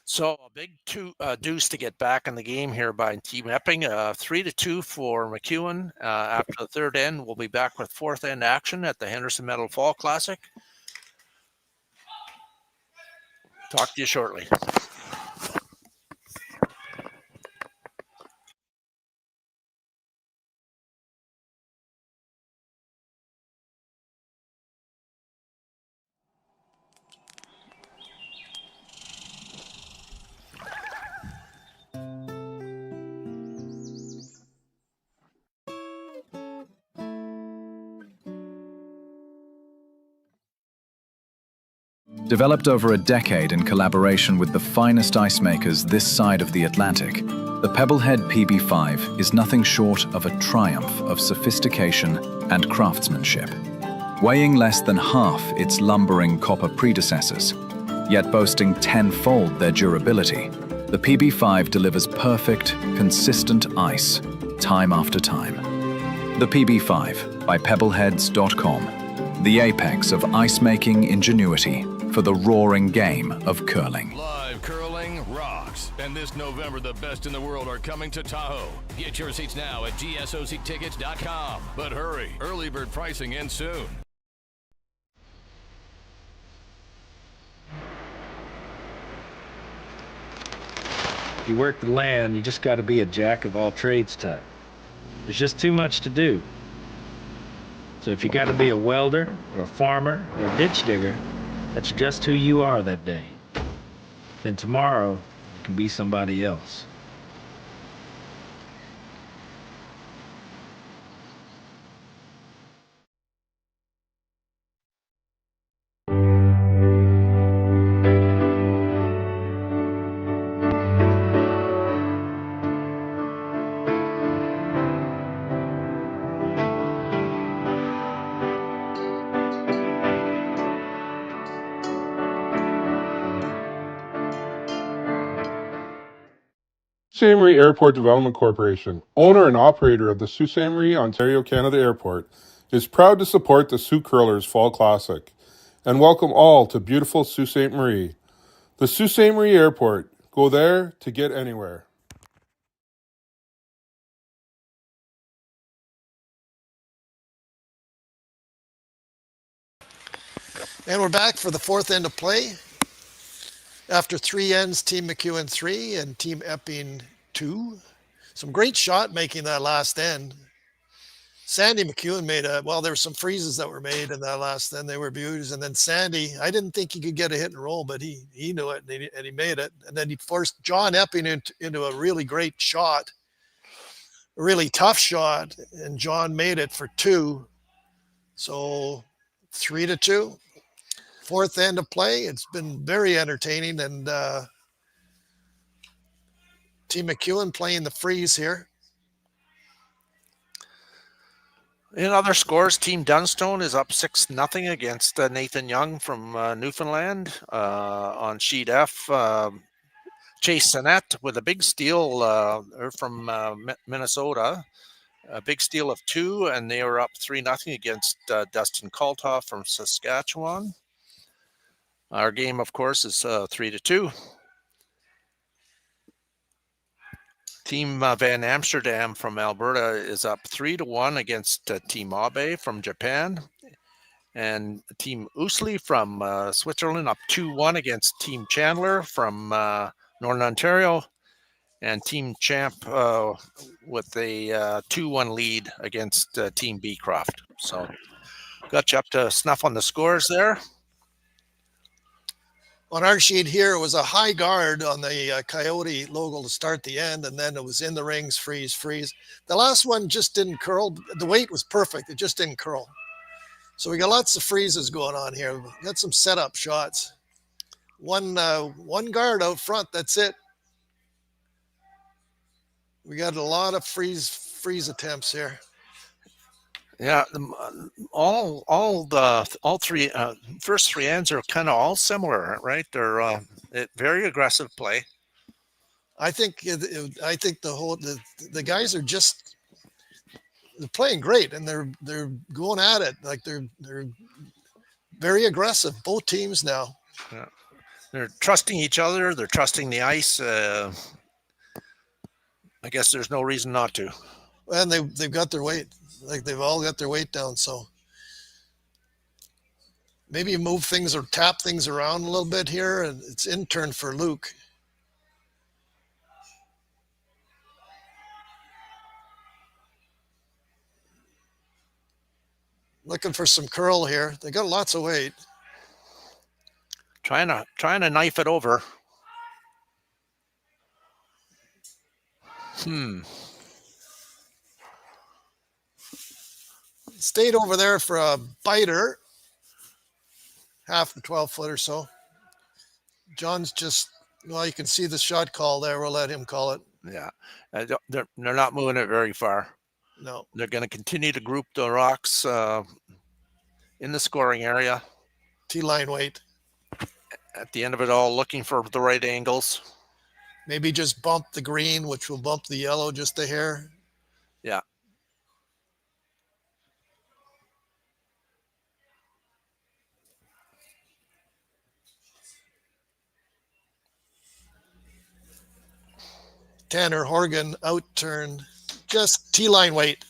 So a big deuce to get back in the game here by Team Epping. 3-2 for MacEwan. After the third end, we'll be back with fourth end action at the Henderson Metal Fall Classic. Talk to you shortly.
Developed over a decade in collaboration with the finest ice makers this side of the Atlantic, the Pebblehead PB5 is nothing short of a triumph of sophistication and craftsmanship. Weighing less than half its lumbering copper predecessors, yet boasting tenfold their durability, the PB5 delivers perfect, consistent ice, time after time. The PB5 by Pebbleheads.com, the apex of ice-making ingenuity for the roaring game of curling.
Live curling rocks. And this November, the best in the world are coming to Tahoe. Get your seats now at gsoctickets.com. But hurry, early bird pricing ends soon.
If you work the land, you just got to be a jack of all trades type. There's just too much to do. So if you got to be a welder or a farmer or a ditch digger, that's just who you are that day. Then tomorrow, you can be somebody else.
Ste.Marie Airport Development Corporation, owner and operator of the Ste.Marie, Ontario, Canada Airport, is proud to support the Sault Curlers Fall Classic and welcome all to beautiful Sault Ste. Marie. The Sault Ste. Marie Airport. Go there to get anywhere.
And we're back for the fourth end of play. After three ends, Team MacEwan 3 and Team Epping 2. Some great shot making that last end. Sandy MacEwan made there were some freezes that were made in that last, then they were beauties. And then Sandy, I didn't think he could get a hit and roll, but he knew it and he made it. And then he forced John Epping into a really great shot, a really tough shot. And John made it for 2. So 3-2, fourth end of play. It's been very entertaining. And Team MacEwan playing the freeze here.
In other scores, Team Dunstone is up 6-0 against Nathan Young from Newfoundland. On sheet F, Chase Sinnett with a big steal from Minnesota. A big steal of 2, and they were up 3-0 against Dustin Kaltoff from Saskatchewan. Our game, of course, is 3-2. Team Van Amsterdam from Alberta is up 3-1 against Team Abe from Japan. And Team Ousley from Switzerland up 2-1 against Team Chandler from Northern Ontario. And Team Champ with a 2-1 lead against Team Beecroft. So got you up to snuff on the scores there.
On our sheet here, it was a high guard on the Kioti logo to start the end, and then it was in the rings, freeze, freeze. The last one just didn't curl. The weight was perfect. It just didn't curl. So we got lots of freezes going on here. We got some setup shots. One guard out front, that's it. We got a lot of freeze attempts here.
Yeah, all three first 3 ends are kind of all similar, right? They're very aggressive play.
I think the guys are just they're playing great, and they're going at it like they're very aggressive. Both teams now.
Yeah. They're trusting each other. They're trusting the ice. I guess there's no reason not to.
And they've got their weight. Like they've all got their weight down. So maybe move things or tap things around a little bit here. And it's in turn for Luke. Looking for some curl here. They got lots of weight.
Trying to knife it over.
Stayed over there for a biter. Half the 12 foot or so. John's just, you can see the shot call there. We'll let him call it.
Yeah. They're not moving it very far.
No.
They're going to continue to group the rocks in the scoring area.
T-line weight.
At the end of it all, looking for the right angles.
Maybe just bump the green, which will bump the yellow just a hair.
Yeah.
Tanner Horgan outturned, just T-line weight.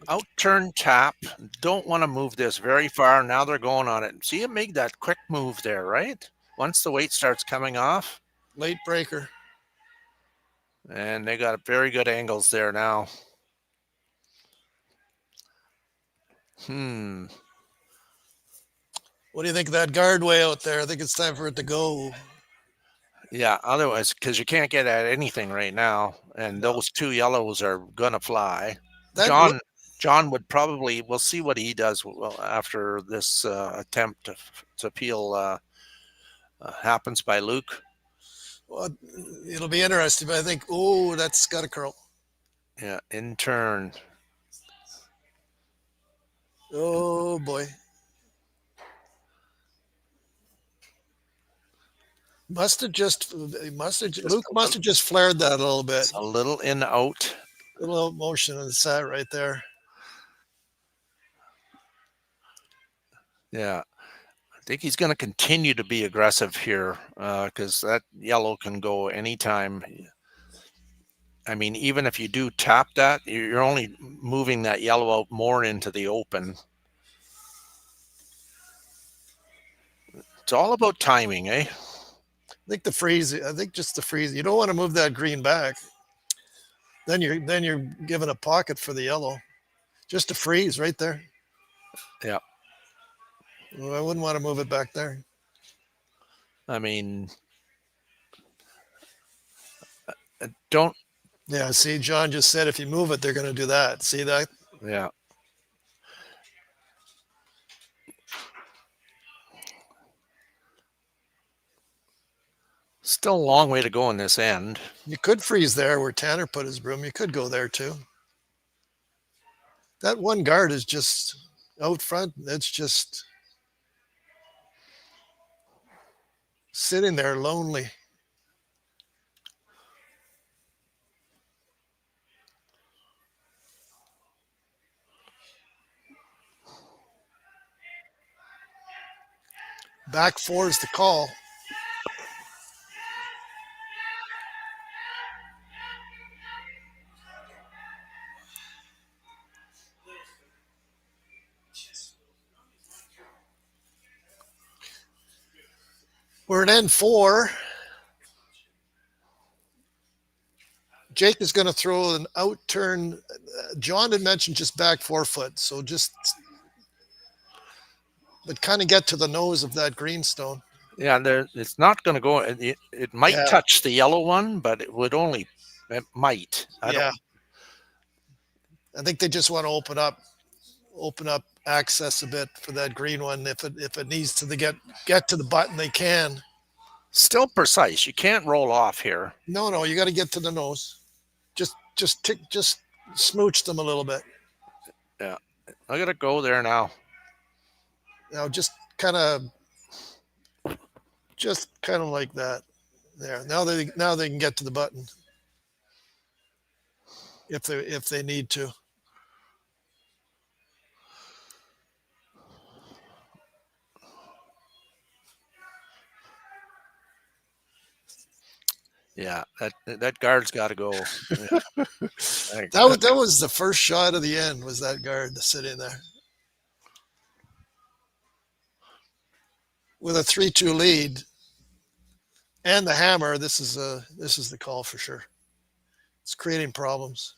Outturn tap. Don't want to move this very far. Now they're going on it. See, it made that quick move there, right? Once the weight starts coming off.
Late breaker.
And they got very good angles there now.
What do you think of that guard way out there? I think it's time for it to go.
Yeah, otherwise, because you can't get at anything right now. And those 2 yellows are going to fly. John would probably, we'll see what he does after this attempt to peel happens by Luke.
Well, it'll be interesting, but I think, that's got a curl.
Yeah, in turn.
Oh, boy. Luke must have just flared that a little bit.
A little in out.
A little motion on the side right there.
Yeah. I think he's going to continue to be aggressive here because that yellow can go anytime. I mean, even if you do tap that, you're only moving that yellow out more into the open. It's all about timing, eh?
I think just the freeze. You don't want to move that green back. Then you're giving a pocket for the yellow. Just a freeze right there.
Yeah.
Well, I wouldn't want to move it back there.
I mean, don't.
Yeah, see, John just said if you move it, they're going to do that. See that?
Yeah. Still a long way to go in this end.
You could freeze there where Tanner put his broom. You could go there too. That one guard is just out front. It's just sitting there lonely. Back four is the call. We're at N4. Jake is going to throw an out turn. John had mentioned just back 4 foot. So but kind of get to the nose of that greenstone.
Yeah, it's not going to go. It might touch the yellow one, but it might. I
think they just want to open up access a bit for that green one. If it needs to get to the button, they can.
Still precise. You can't roll off here.
No, you got to get to the nose. Just smooch them a little bit.
Yeah, I got to go there now.
Now just kind of like that. There. Now they can get to the button if they need to.
Yeah, that guard's got to go. Yeah.
that was the first shot of the end. Was that guard sitting there with a 3-2 lead and the hammer? This is the call for sure. It's creating problems.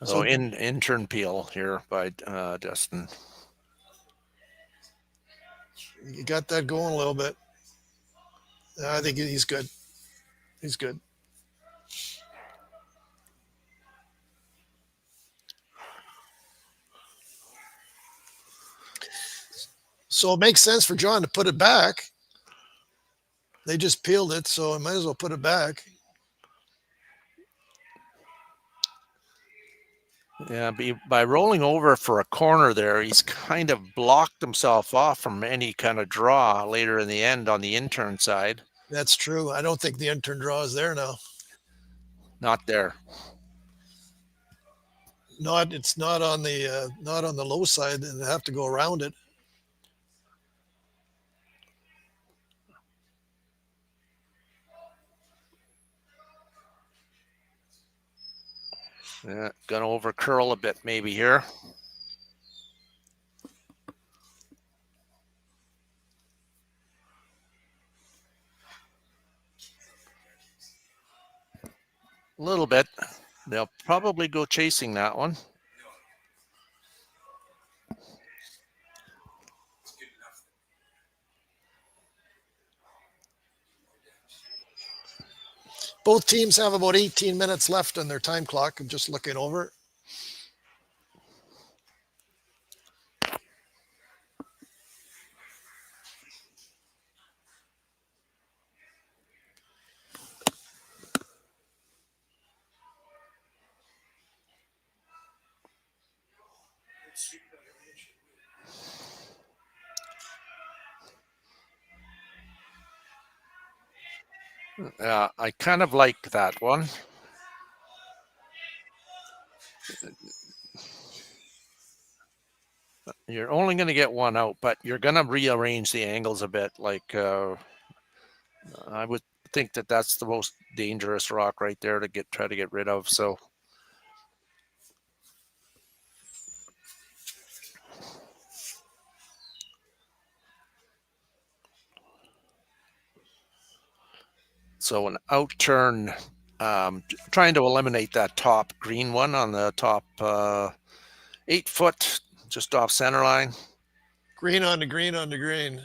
So intern peel here by Dustin.
You got that going a little bit. I think he's good. He's good. So it makes sense for John to put it back. They just peeled it, so I might as well put it back.
Yeah, by rolling over for a corner there, he's kind of blocked himself off from any kind of draw later in the end on the intern side.
That's true. I don't think the intern draw is there now.
Not there.
It's not on the low side, and they have to go around it.
Yeah, gonna over curl a bit maybe here. A little bit. They'll probably go chasing that one.
Both teams have about 18 minutes left on their time clock. I'm just looking over it.
I kind of like that one. You're only going to get one out, but you're going to rearrange the angles a bit. Like I would think that that's the most dangerous rock right there to try to get rid of. So an out turn, trying to eliminate that top green one on the top 8 foot, just off center line.
Green on the green on the green.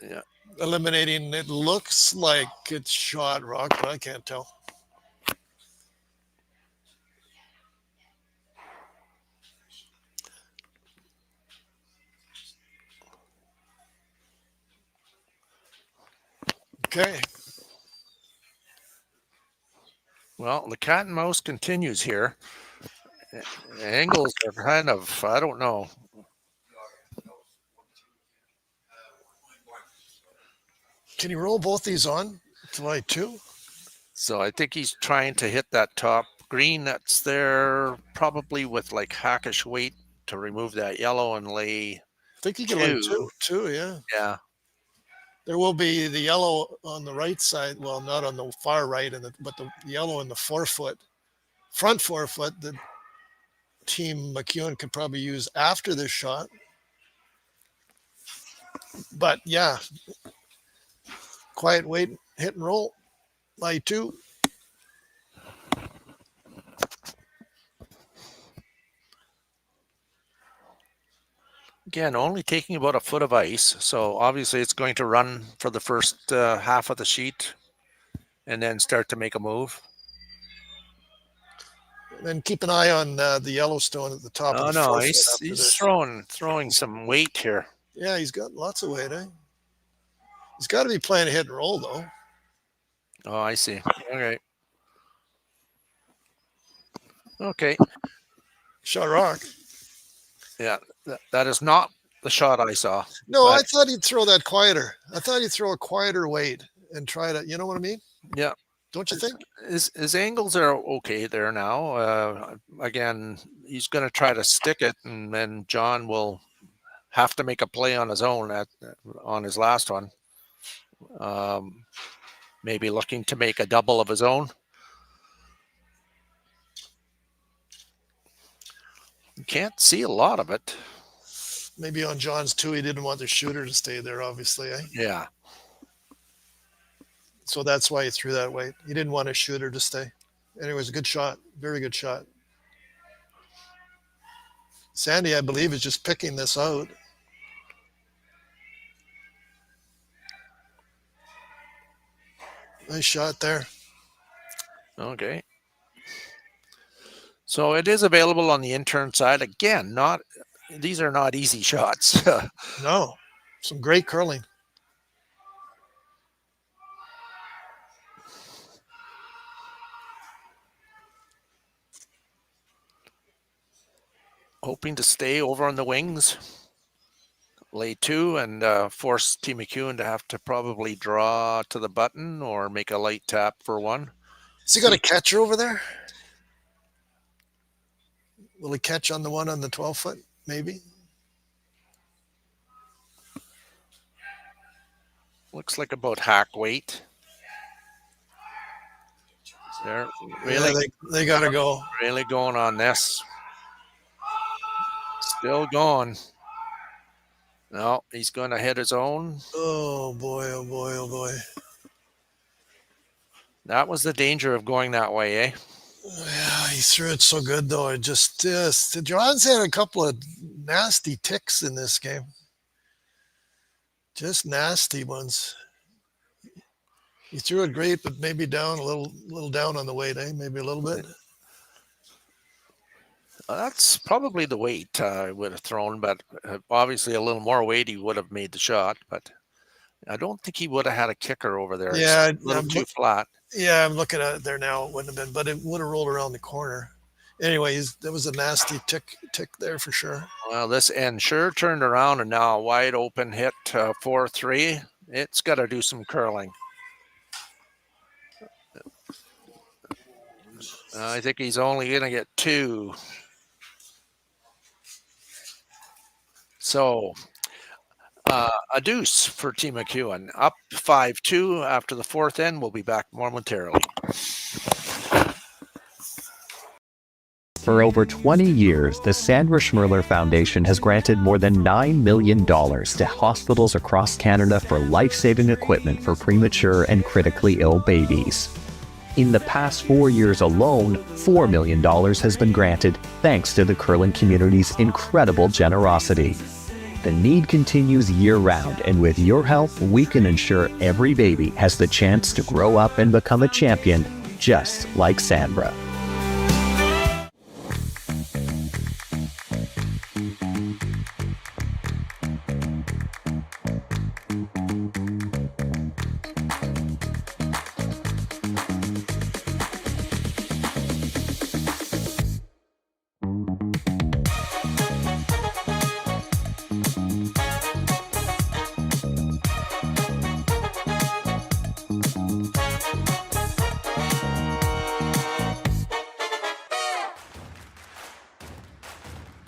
Yeah.
Eliminating, it looks like it's shot rock, but I can't tell. Okay.
Well, the cat and mouse continues here. Angles are kind of, I don't know.
Can you roll both these on to light 2?
So I think he's trying to hit that top green that's there, probably with like hackish weight to remove that yellow and lay.
I think he can lay 2, yeah.
Yeah.
There will be the yellow on the right side. Well, not on the far right, but the yellow in the 4 foot, front 4 foot, that Team MacEwan could probably use after this shot. But yeah, quiet wait, hit and roll, light 2.
Again, only taking about a foot of ice. So obviously it's going to run for the first half of the sheet and then start to make a move.
Then keep an eye on the Yellowstone at the top of the 4 foot.
He's throwing some weight here.
Yeah, he's got lots of weight, eh? He's got to be playing a hit and roll, though.
Oh, I see. Okay. Okay.
Shot rock.
Yeah, that is not the shot I saw.
No, I thought he'd throw that quieter. I thought he'd throw a quieter weight and try to, you know what I mean?
Yeah.
Don't you think?
His angles are okay there now. Again, he's going to try to stick it, and then John will have to make a play on his own on his last one. Maybe looking to make a double of his own. You can't see a lot of it.
Maybe on John's too, he didn't want the shooter to stay there, obviously, eh?
Yeah.
So that's why he threw that weight. He didn't want a shooter to stay. Anyways, a good shot. Very good shot. Sandy, I believe, is just picking this out. Nice shot there.
Okay. So it is available on the intern side. Again, these are not easy shots.
No. Some great curling.
Hoping to stay over on the wings. Lay 2 and force Team MacEwan to have to probably draw to the button or make a light tap for 1.
Has he got a catcher over there? Will he catch on the one on the 12 foot? Maybe.
Looks like about hack weight. They're really,
yeah, they got to go.
Really going on this. Still going. No, he's going to hit his own.
Oh, boy, oh, boy, oh, boy.
That was the danger of going that way, eh?
Yeah, he threw it so good, though. It just John's had a couple of nasty ticks in this game. Just nasty ones. He threw it great, but maybe down a little down on the weight, eh? Maybe a little bit.
That's probably the weight I would have thrown, but obviously a little more weight, he would have made the shot. But I don't think he would have had a kicker over there.
Yeah,
it's a little too flat.
Yeah, I'm looking at it there now. It wouldn't have been, but it would have rolled around the corner. Anyways, there was a nasty tick there for sure.
Well, this end sure turned around, and now a wide open hit 4-3. It's got to do some curling. I think he's only going to get 2. So A deuce for Team MacEwan. Up 5-2 after the fourth end. We'll be back momentarily.
For over 20 years, the Sandra Schmirler Foundation has granted more than $9 million to hospitals across Canada for life-saving equipment for premature and critically ill babies. In the past 4 years alone, $4 million has been granted thanks to the curling community's incredible generosity. The need continues year-round, and with your help, we can ensure every baby has the chance to grow up and become a champion, just like Sandra.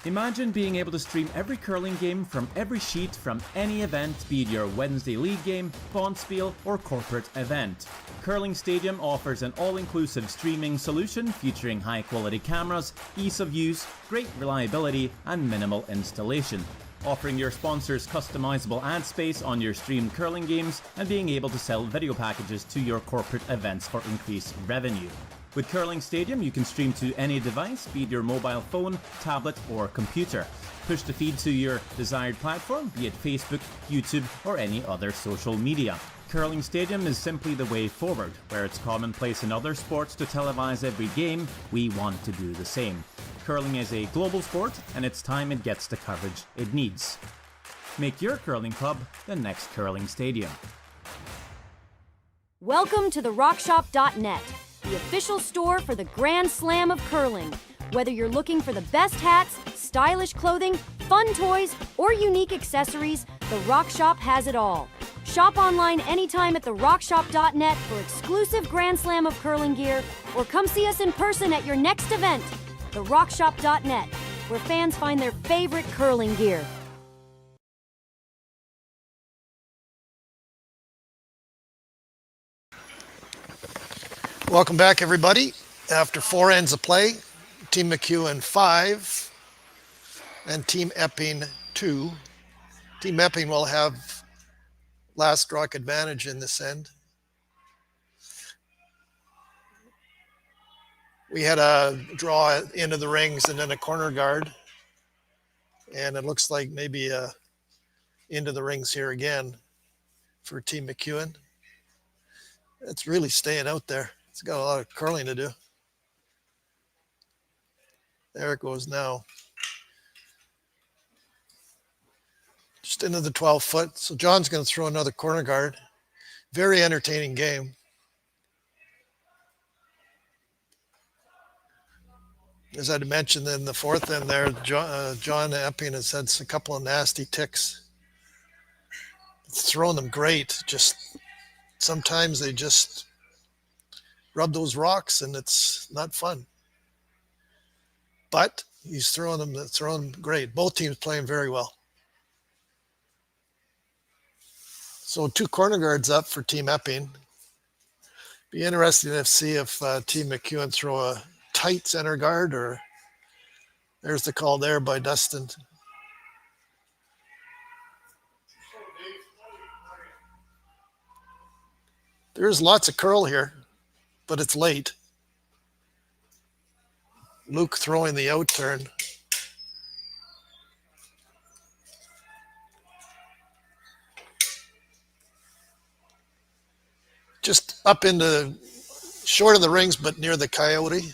Imagine being able to stream every curling game from every sheet from any event, be it your Wednesday league game, bonspiel, or corporate event. Curling Stadium offers an all-inclusive streaming solution featuring high-quality cameras, ease of use, great reliability, and minimal installation. Offering your sponsors customizable ad space on your streamed curling games and being able to sell video packages to your corporate events for increased revenue. With Curling Stadium, you can stream to any device, be it your mobile phone, tablet, or computer. Push the feed to your desired platform, be it Facebook, YouTube, or any other social media. Curling Stadium is simply the way forward. Where it's commonplace in other sports to televise every game, we want to do the same. Curling is a global sport, and it's time it gets the coverage it needs. Make your curling club the next Curling Stadium.
Welcome to the rockshop.net, the official store for the Grand Slam of curling. Whether you're looking for the best hats, stylish clothing, fun toys, or unique accessories, the Rock Shop has it all. Shop online anytime at therockshop.net for exclusive Grand Slam of curling gear, or come see us in person at your next event. Therockshop.net, where fans find their favorite curling gear.
Welcome back, everybody. After 4 ends of play, Team MacEwan 5 and Team Epping 2. Team Epping will have last stroke advantage in this end. We had a draw into the rings and then a corner guard. And it looks like maybe into the rings here again for Team MacEwan. It's really staying out there. It's got a lot of curling to do. There it goes now. Just into the 12 foot. So John's going to throw another corner guard. Very entertaining game. As I mentioned in the fourth end there, John Epping has had a couple of nasty ticks. It's throwing them great. Just sometimes they just rub those rocks and it's not fun. But he's throwing them great. Both teams playing very well. So 2 corner guards up for Team Epping. Be interesting to see if Team MacEwan throw a tight center guard, or there's the call there by Dustin. There's lots of curl here, but it's late. Luke throwing the out turn. Just up into short of the rings, but near the Kioti.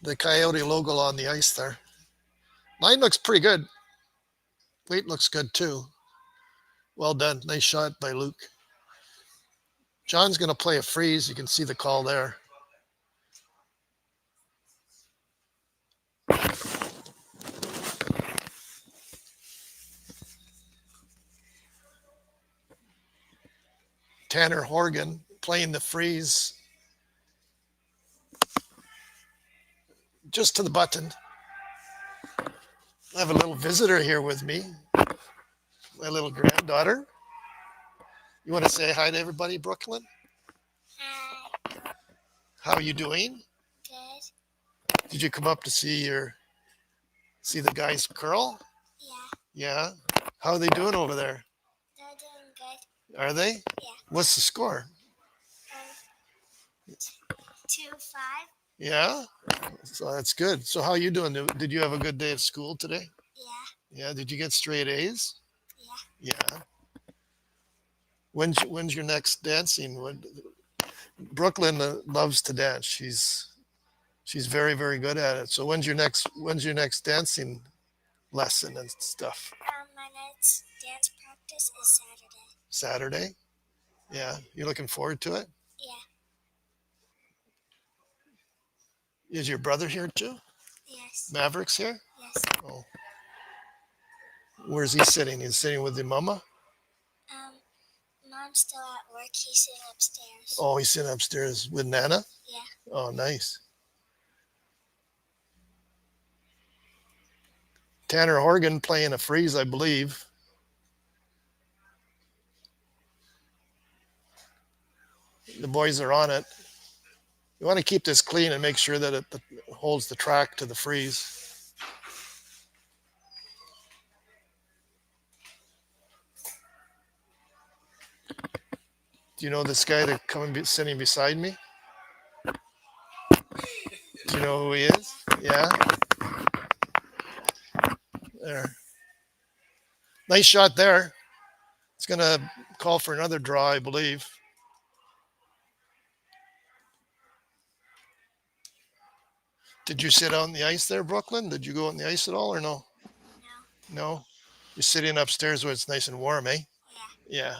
The Kioti logo on the ice there. Line looks pretty good. Weight looks good too. Well done. Nice shot by Luke. John's going to play a freeze. You can see the call there. Tanner Horgan playing the freeze. Just to the button. I have a little visitor here with me, my little granddaughter. You want to say hi to everybody, Brooklyn?
Hi.
How are you doing?
Good.
Did you come up to see the guys curl?
Yeah.
Yeah. How are they doing over there?
They're doing good.
Are they?
Yeah.
What's the score?
2-5.
Yeah. So that's good. So how are you doing? Did you have a good day at school today?
Yeah.
Yeah. Did you get straight A's?
Yeah.
Yeah. When's your next dancing? Brooklyn loves to dance. She's very, very good at it. So when's your next dancing lesson and stuff?
My next dance practice is Saturday.
Saturday? Yeah. You looking forward to it?
Yeah.
Is your brother here too?
Yes.
Maverick's here?
Yes.
Oh. Where's he sitting? He's sitting with your mama?
Mom's still at work. He's sitting upstairs.
Oh, he's sitting upstairs with Nana?
Yeah.
Oh, nice. Tanner Horgan playing a freeze, I believe. The boys are on it. You want to keep this clean and make sure that it holds the track to the freeze. Do you know this guy that's sitting beside me? Do you know who he is? Yeah. There. Nice shot there. It's going to call for another draw, I believe. Did you sit on the ice there, Brooklyn? Did you go on the ice at all or no?
No.
No? You're sitting upstairs where it's nice and warm, eh?
Yeah.
Yeah.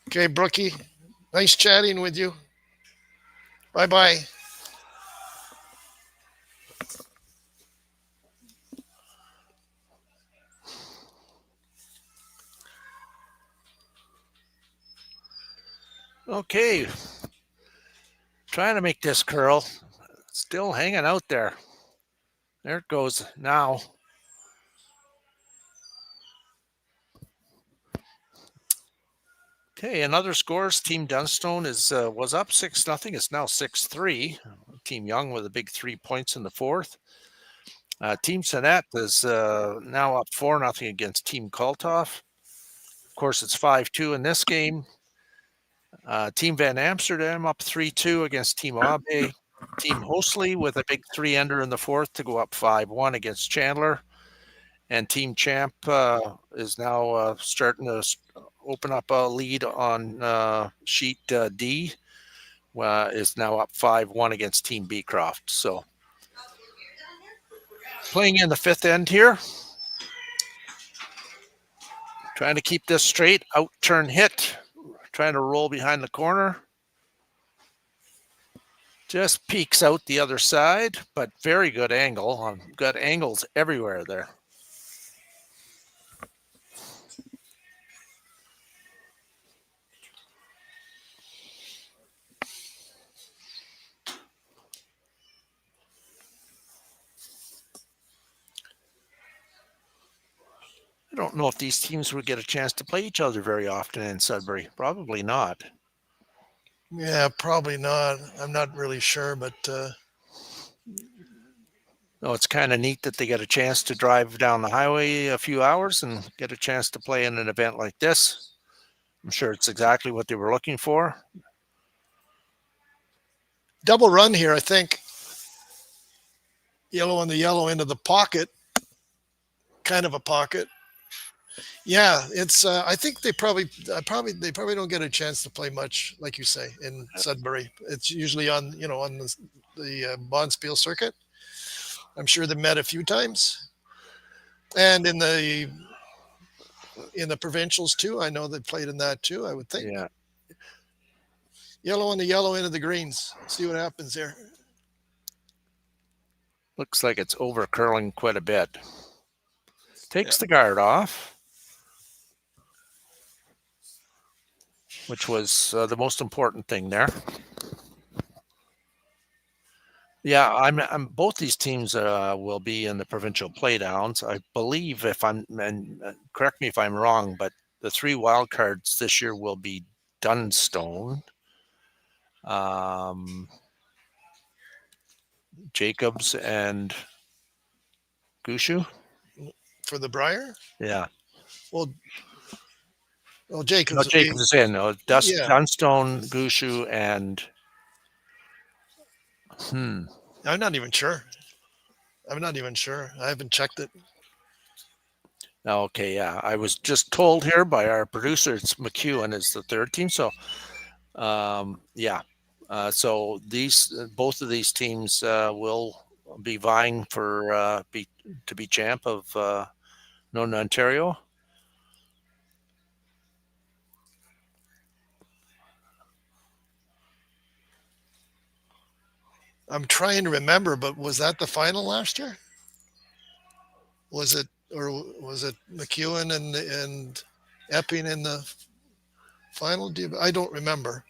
Okay, Brookie. Nice chatting with you. Bye-bye.
Okay. Trying to make this curl. Still hanging out there. There it goes now. Okay, another scores. Team Dunstone was up 6-0. It's now 6-3. Team Young with a big 3 points in the fourth. Team Sonnet is now up 4-0 against Team Kaltoff. Of course, it's 5-2 in this game. Team Van Amsterdam up 3-2 against Team Abe. Team Hosley with a big 3-ender in the fourth to go up 5-1 against Chandler. And Team Champ is now starting to open up a lead on sheet D. Is now up 5-1 against Team Beecroft. So playing in the fifth end here. Trying to keep this straight. Out turn hit. Trying to roll behind the corner. Just peeks out the other side, but very good angle. Got angles everywhere there. I don't know if these teams would get a chance to play each other very often in Sudbury. Probably not.
Yeah, probably not. I'm not really sure, but
no, it's kind of neat that they get a chance to drive down the highway a few hours and get a chance to play in an event like this. I'm sure it's exactly what they were looking for.
Double run here, I think. Yellow on the yellow into the pocket. Kind of a pocket. Yeah, it's. I think they probably don't get a chance to play much, like you say, in Sudbury. It's usually on the Bonspiel circuit. I'm sure they met a few times, and in the provincials too. I know they played in that too. I would think.
Yeah.
Yellow on the yellow into the greens. See what happens there.
Looks like it's over curling quite a bit. Takes the guard off, which was the most important thing there. Yeah, I'm both these teams will be in the provincial playdowns. I believe, if I'm, and correct me if I'm wrong, but the 3 wild cards this year will be Dunstone, Jacobs, and Gushu
for the Briar.
Yeah.
Well, Jacobs.
No, Jacobs is in. No,
Yeah.
Dunstone, Gushu, and
I'm not even sure. I haven't checked it.
Okay, yeah. I was just told here by our producer it's MacEwan is the third team. So, yeah. So both of these teams will be vying for to be champ of Northern Ontario.
I'm trying to remember, but was that the final last year? Was it MacEwan and Epping in the final? I don't remember.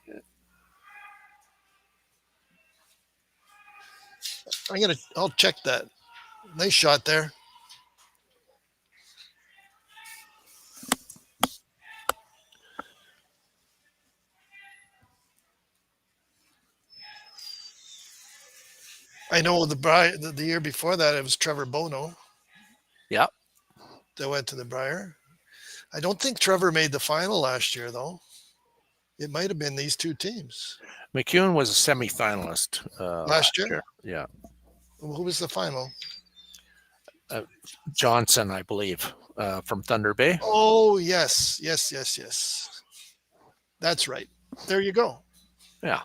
I'll check that. Nice shot there. I know the year before that it was Trevor Bono.
Yeah.
That went to the Briar. I don't think Trevor made the final last year though. It might have been these two teams.
MacEwan was a semi-finalist
last year.
Yeah.
Well, who was the final?
Johnson, I believe, from Thunder Bay.
Oh yes. That's right. There you go.
Yeah.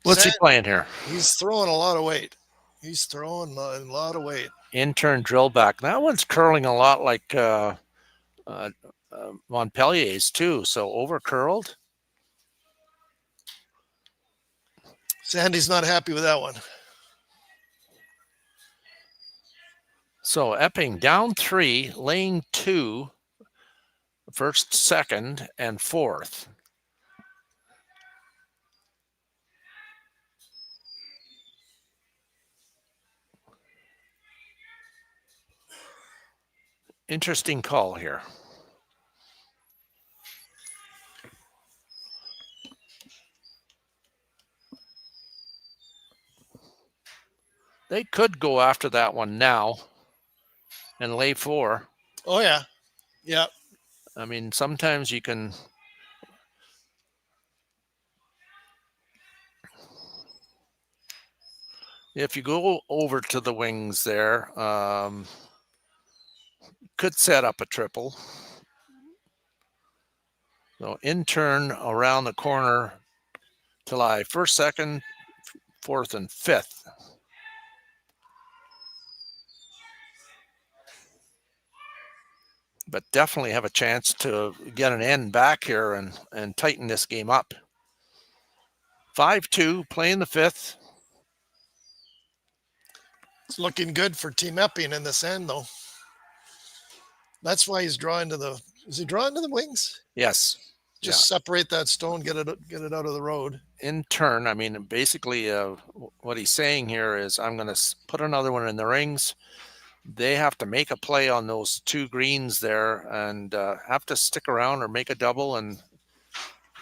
What's he playing here?
He's throwing a lot of weight.
In-turn drill back. That one's curling a lot like Montpellier's too. So over curled.
Sandy's not happy with that one.
So Epping down 3, laying 2, first, second, and fourth. Interesting call here. They could go after that one now and lay 4.
Oh, yeah. Yeah.
I mean, sometimes you can... If you go over to the wings there, could set up a triple. So in turn around the corner to lie first, second, fourth, and fifth. But definitely have a chance to get an end back here and tighten this game up. 5-2, playing the fifth.
It's looking good for Team Epping in this end, though. That's why he's drawing to the... Is he drawing to the wings?
Yes.
Just separate that stone, get it out of the road.
In turn, I mean, basically what he's saying here is I'm going to put another one in the rings. They have to make a play on those 2 greens there and have to stick around or make a double and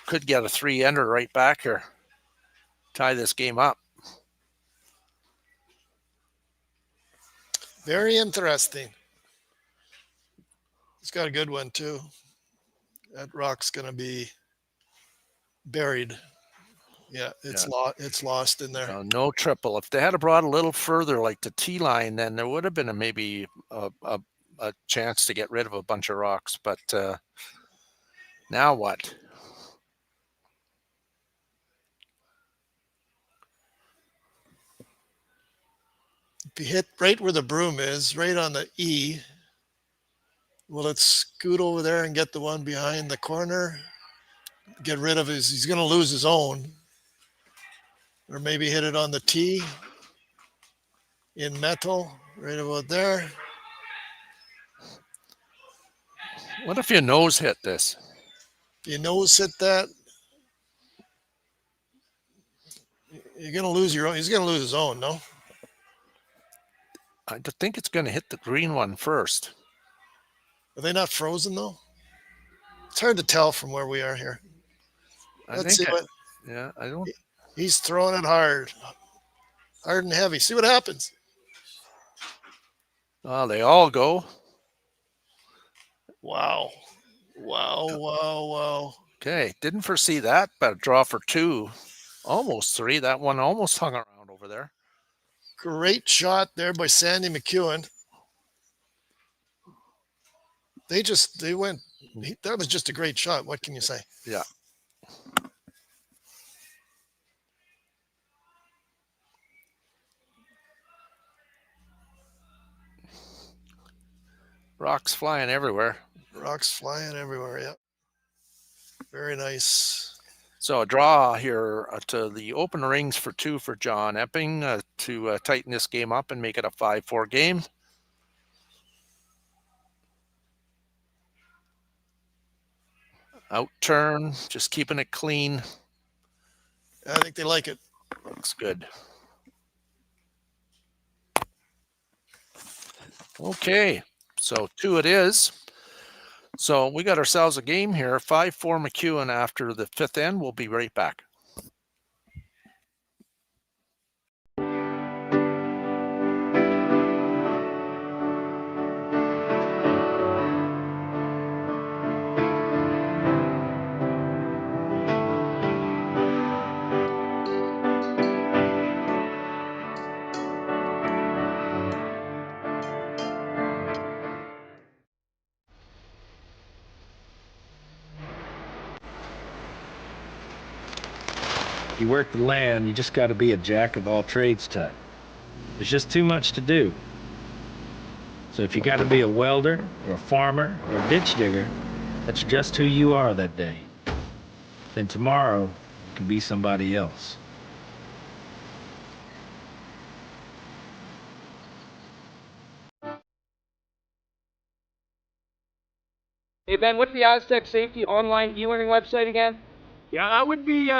could get a 3-ender right back here. Tie this game up.
Very interesting. He's got a good one, too. That rock's going to be buried. Yeah, it's lost in there.
No triple. If they had brought a little further, like the T line, then there would have been maybe a chance to get rid of a bunch of rocks. But now what?
If you hit right where the broom is, right on the E, Will it scoot over there and get the one behind the corner? Get rid of his, he's going to lose his own. Or maybe hit it on the tee in metal, right about there.
What if you nose hit this?
You nose hit that, you're going to lose your own. He's going to lose his own, no?
I think it's going to hit the green one first.
Are they not frozen, though? It's hard to tell from where we are here. Let's see what.
Yeah, I don't.
He's throwing it hard and heavy. See what happens.
Oh, they all go.
Wow.
Okay, didn't foresee that, but a draw for 2. Almost 3. That one almost hung around over there.
Great shot there by Sandy MacEwan. They went. That was just a great shot. What can you say?
Yeah. Rocks flying everywhere.
Yep. Very nice.
So a draw here to the open rings for 2 for John Epping to tighten this game up and make it a 5-4 game. Out turn, just keeping it clean.
I think they like it.
Looks good. Okay, so 2 it is. So we got ourselves a game here. 5-4 MacEwan after the 5th end. We'll be right back.
You work the land, you just got to be a jack of all trades type. There's just too much to do. So if you got to be a welder or a farmer or a ditch digger, that's just who you are that day. Then tomorrow you can be somebody else.
Hey Ben, what's the Aztec Safety online e-learning website again?
Yeah, that would be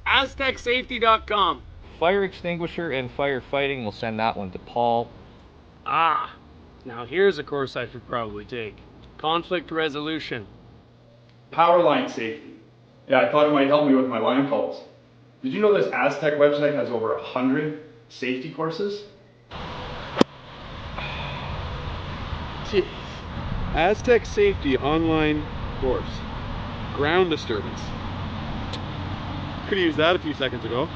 aztecsafety.com.
Fire extinguisher and firefighting, we'll send that one to Paul.
Ah, now here's a course I should probably take. Conflict resolution.
Power line safety. Yeah, I thought it might help me with my line calls. Did you know this Aztec website has over 100 safety courses?
Jeez. Aztec Safety online course. Ground disturbance. Could have used that a few seconds ago.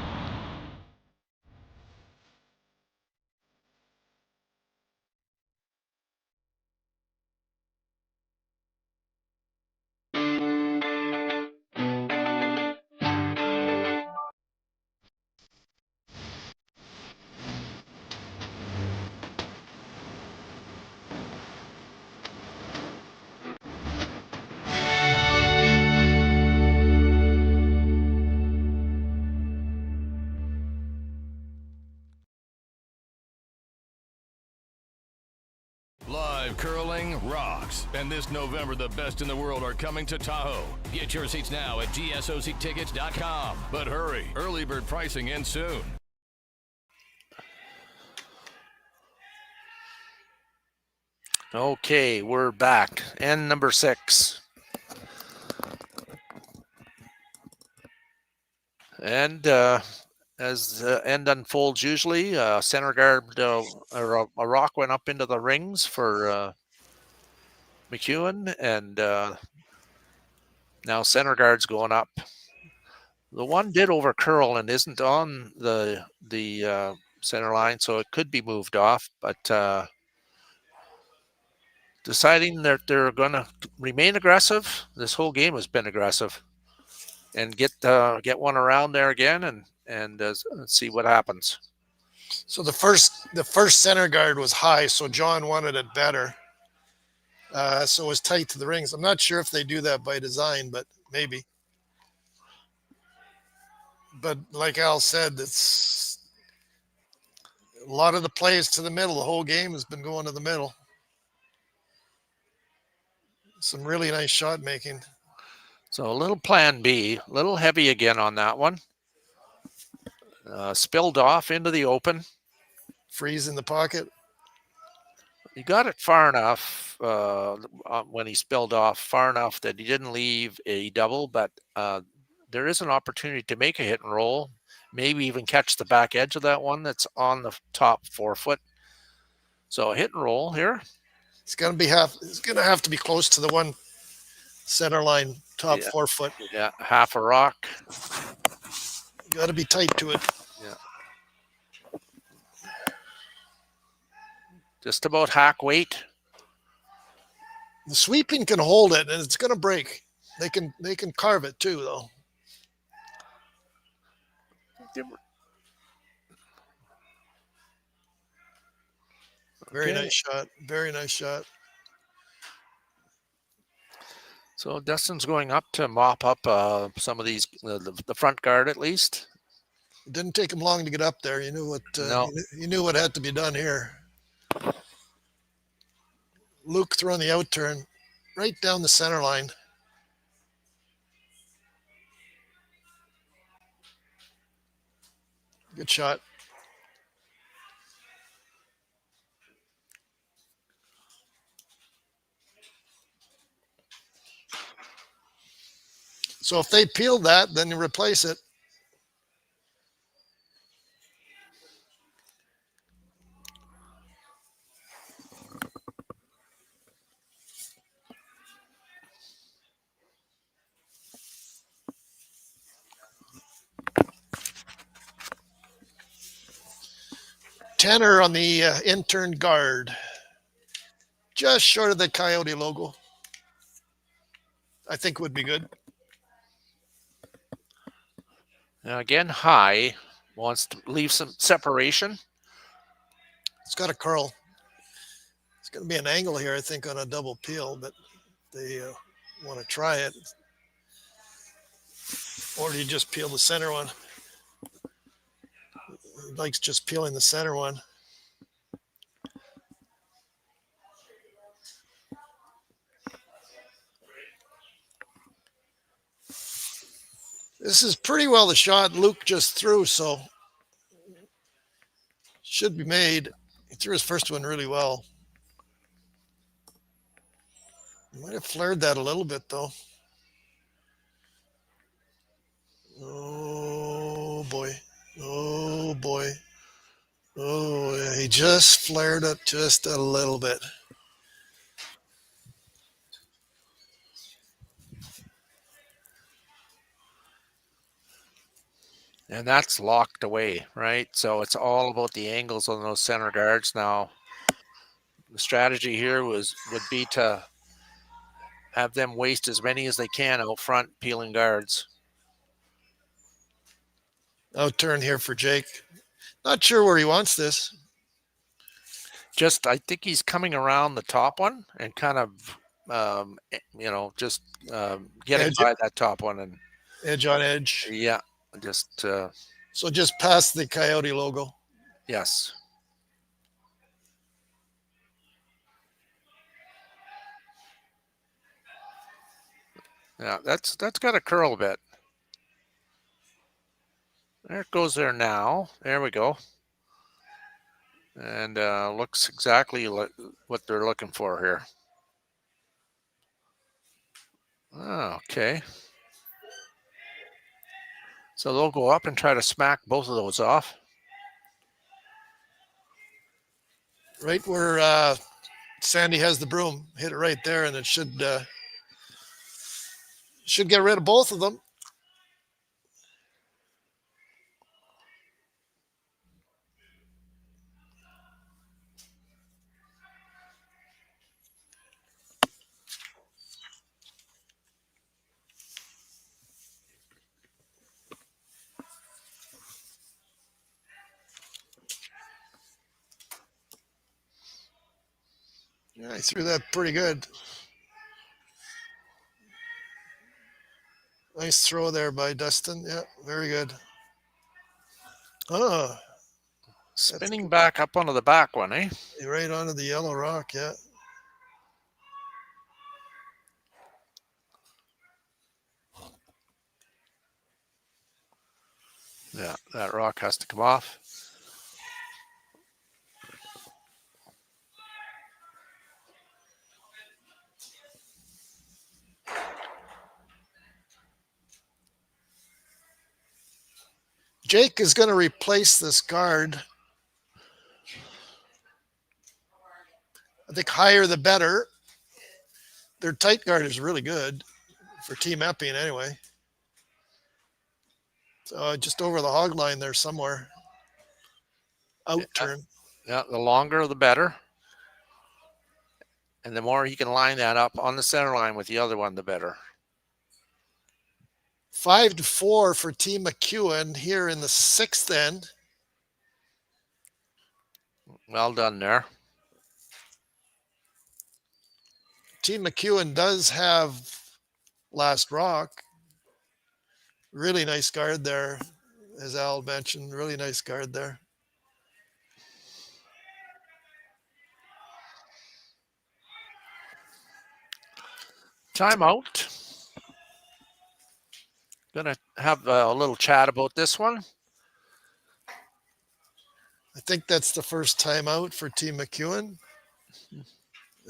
Live curling rocks. And this November, the best in the world are coming to Tahoe. Get your seats now at gsoctickets.com. But hurry, early bird pricing ends soon.
Okay, we're back. End number 6. And as the end unfolds usually, center guard or a rock went up into the rings for MacEwan, and now center guard's going up. The one did over curl and isn't on the center line, so it could be moved off, but deciding that they're going to remain aggressive. This whole game has been aggressive, and get one around there again and see what happens.
So the first center guard was high, so John wanted it better. so it was tight to the rings. I'm not sure if they do that by design, but maybe. But like Al said, it's a lot of the plays to the middle. The whole game has been going to the middle. Some really nice shot making.
So a little plan B, a little heavy again on that one. Spilled off into the open.
Freeze in the pocket.
He got it far enough when he spilled off, far enough that he didn't leave a double, but there is an opportunity to make a hit and roll, maybe even catch the back edge of that one that's on the top 4 foot. So a hit and roll here.
It's going to have to be close to the one center line, top 4 foot.
Yeah, half a rock.
Got to be tight to it.
Yeah. Just about hack weight.
The sweeping can hold it, and it's going to break. They can carve it too, though. Very nice shot. Very nice shot.
So Dustin's going up to mop up some of these, the front guard at least.
It didn't take him long to get up there. You knew what you knew what had to be done here. Luke throwing the out turn right down the center line. Good shot. So if they peel that, then you replace it. Tanner on the intern guard. Just short of the Coyote logo. I think would be good.
Now again, high. Wants to leave some separation.
It's got a curl. It's going to be an angle here, I think, on a double peel, but they want to try it. Or do you just peel the center one? He likes just peeling the center one. This is pretty well the shot Luke just threw, so should be made. He threw his first one really well. He might have flared that a little bit, though. Oh, boy. Oh, boy. Oh, yeah, he just flared it just a little bit.
And that's locked away, right? So it's all about the angles on those center guards now. The strategy here would be to have them waste as many as they can out front peeling guards.
Out turn here for Jake. Not sure where he wants this.
I think he's coming around the top one and kind of, just getting by that top one and
edge on edge.
Yeah, just
so just past the Coyote logo.
Yes. Yeah, that's got to curl a bit. There it goes there now. There we go. And looks exactly like what they're looking for here. Okay. So they'll go up and try to smack both of those off.
Right where Sandy has the broom. Hit it right there, and it should get rid of both of them. Yeah, he threw that pretty good. Nice throw there by Dustin. Yeah, very good. Oh,
spinning back up onto the back one, eh?
Right onto the yellow rock, yeah.
Yeah, that rock has to come off.
Jake is going to replace this guard. I think higher the better. Their tight guard is really good for Team Epping anyway. So just over the hog line there somewhere. Out turn.
Yeah, the longer the better. And the more he can line that up on the center line with the other one, the better.
5-4 for Team MacEwan here in the 6th end.
Well done there.
Team MacEwan does have last rock. Really nice guard there, as Al mentioned. Really nice guard there.
Timeout. Gonna have a little chat about this one.
I think that's the first timeout for Team MacEwan.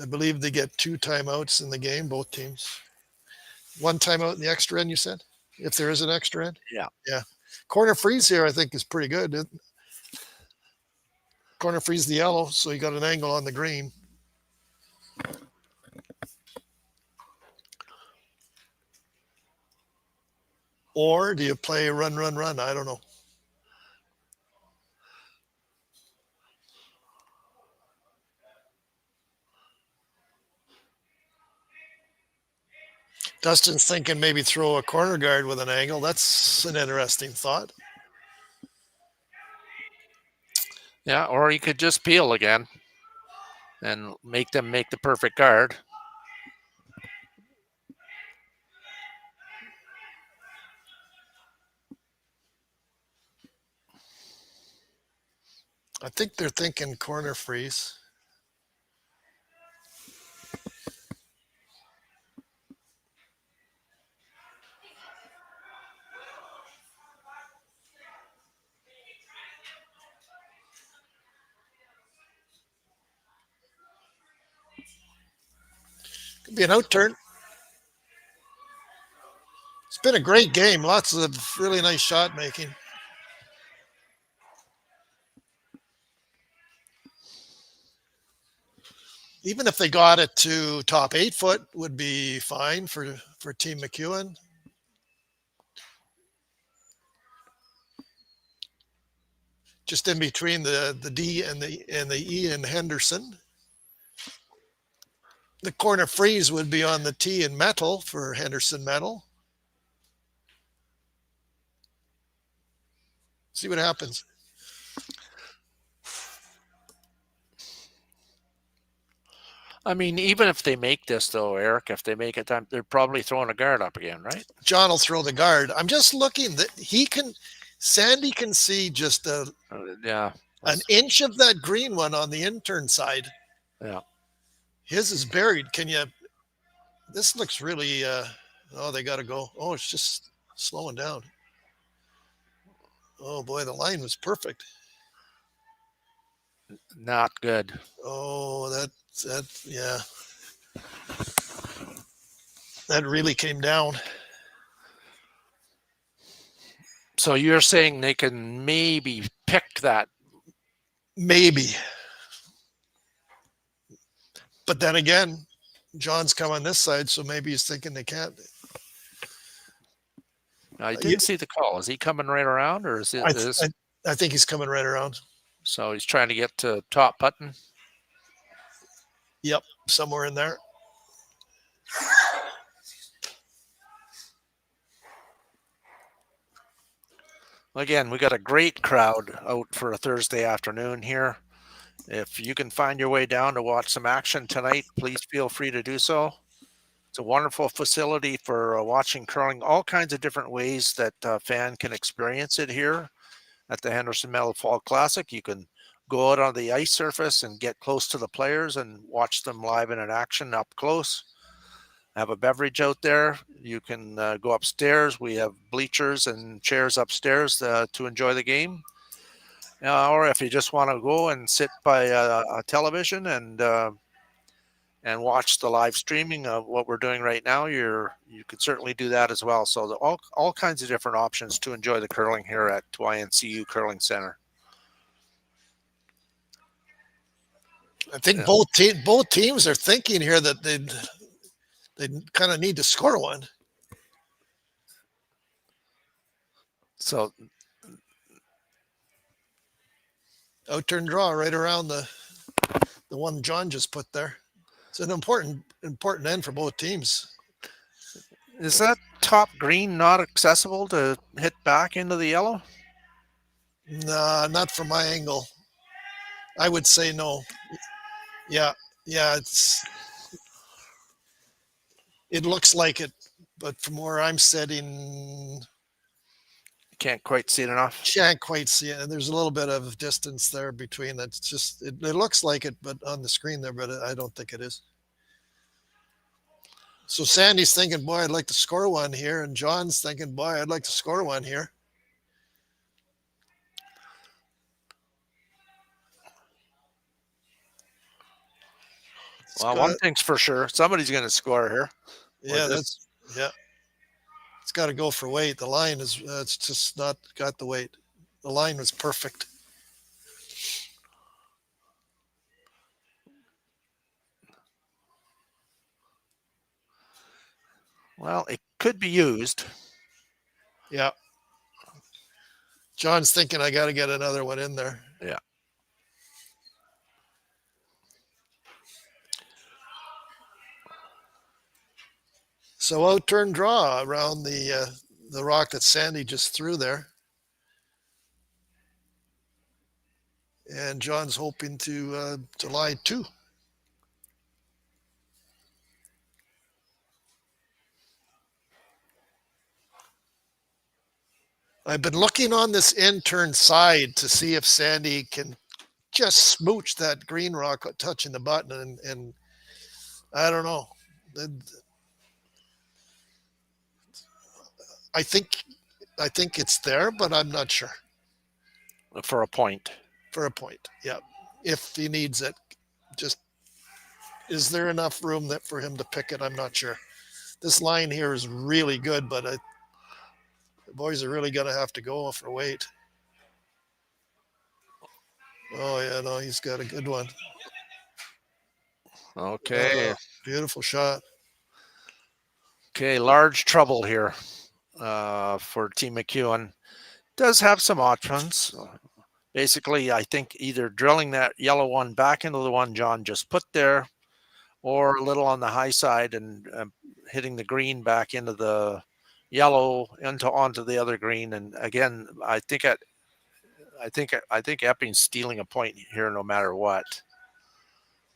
I believe they get 2 timeouts in the game, both teams. 1 timeout in the extra end, you said? If there is an extra end?
Yeah.
Yeah. Corner freeze here, I think, is pretty good. Corner freeze the yellow, so you got an angle on the green. Or do you play run, run, run? I don't know. Dustin's thinking maybe throw a corner guard with an angle. That's an interesting thought.
Yeah, or you could just peel again and make them make the perfect guard.
I think they're thinking corner freeze. Could be an out turn. It's been a great game. Lots of really nice shot making. Even if they got it to top 8 foot, would be fine for Team MacEwan. Just in between the D and the E in Henderson. The corner freeze would be on the T in metal for Henderson metal. See what happens.
I mean, even if they make this, though, Eric, if they make it, they're probably throwing a guard up again, right?
John will throw the guard. I'm just looking that Sandy can see just an inch of that green one on the intern side.
Yeah.
His is buried. This looks really, they got to go. Oh, it's just slowing down. Oh boy, the line was perfect.
Not good.
Oh, yeah. That really came down.
So you're saying they can maybe pick that?
Maybe. But then again, John's come on this side, so maybe he's thinking they can't.
I didn't see the call. Is he coming right around, or is it?
I think he's coming right around.
So he's trying to get to top button.
Yep, somewhere in there.
Again, we got a great crowd out for a Thursday afternoon here If you can find your way down to watch some action tonight, please feel free to do so. It's a wonderful facility for watching curling, all kinds of different ways that a fan can experience it here at the Henderson Metal Fall Classic. You can go out on the ice surface and get close to the players and watch them live in an action up close. Have a beverage out there. You can go upstairs. We have bleachers and chairs upstairs to enjoy the game. Or if you just want to go and sit by a television and watch the live streaming of what we're doing right now, you could certainly do that as well. So all kinds of different options to enjoy the curling here at YNCU Curling Center.
I think both teams are thinking here that they kind of need to score one.
So
outturn draw right around the one John just put there. It's an important end for both teams.
Is that top green not accessible to hit back into the yellow?
Nah, not from my angle. I would say no. Yeah, it looks like it, but from where I'm sitting,
can't quite see it enough.
Can't quite see it. There's a little bit of distance there between. That's just it looks like it, but on the screen there, but I don't think it is. So Sandy's thinking, boy, I'd like to score one here, and John's thinking, boy, I'd like to score one here.
Well, one thing's for sure, somebody's going to score here.
Yeah, it's got to go for weight. The line is it's just not got the weight. The line was perfect.
Well, it could be used.
Yeah. John's thinking I got to get another one in there.
Yeah.
So outturn draw around the rock that Sandy just threw there. And John's hoping to lie 2. I've been looking on this intern side to see if Sandy can just smooch that green rock touching the button, and I don't know. I think it's there, but I'm not sure.
For a point.
For a point, yeah. If he needs it, just is there enough room for him to pick it? I'm not sure. This line here is really good, but the boys are really going to have to go for weight. Oh, yeah, no, he's got a good one.
Okay.
Beautiful shot.
Okay, large trouble here for Team MacEwan. Does have some options. Basically, I think either drilling that yellow one back into the one John just put there, or a little on the high side and hitting the green back into the yellow onto the other green. And again, I think Epping's stealing a point here no matter what.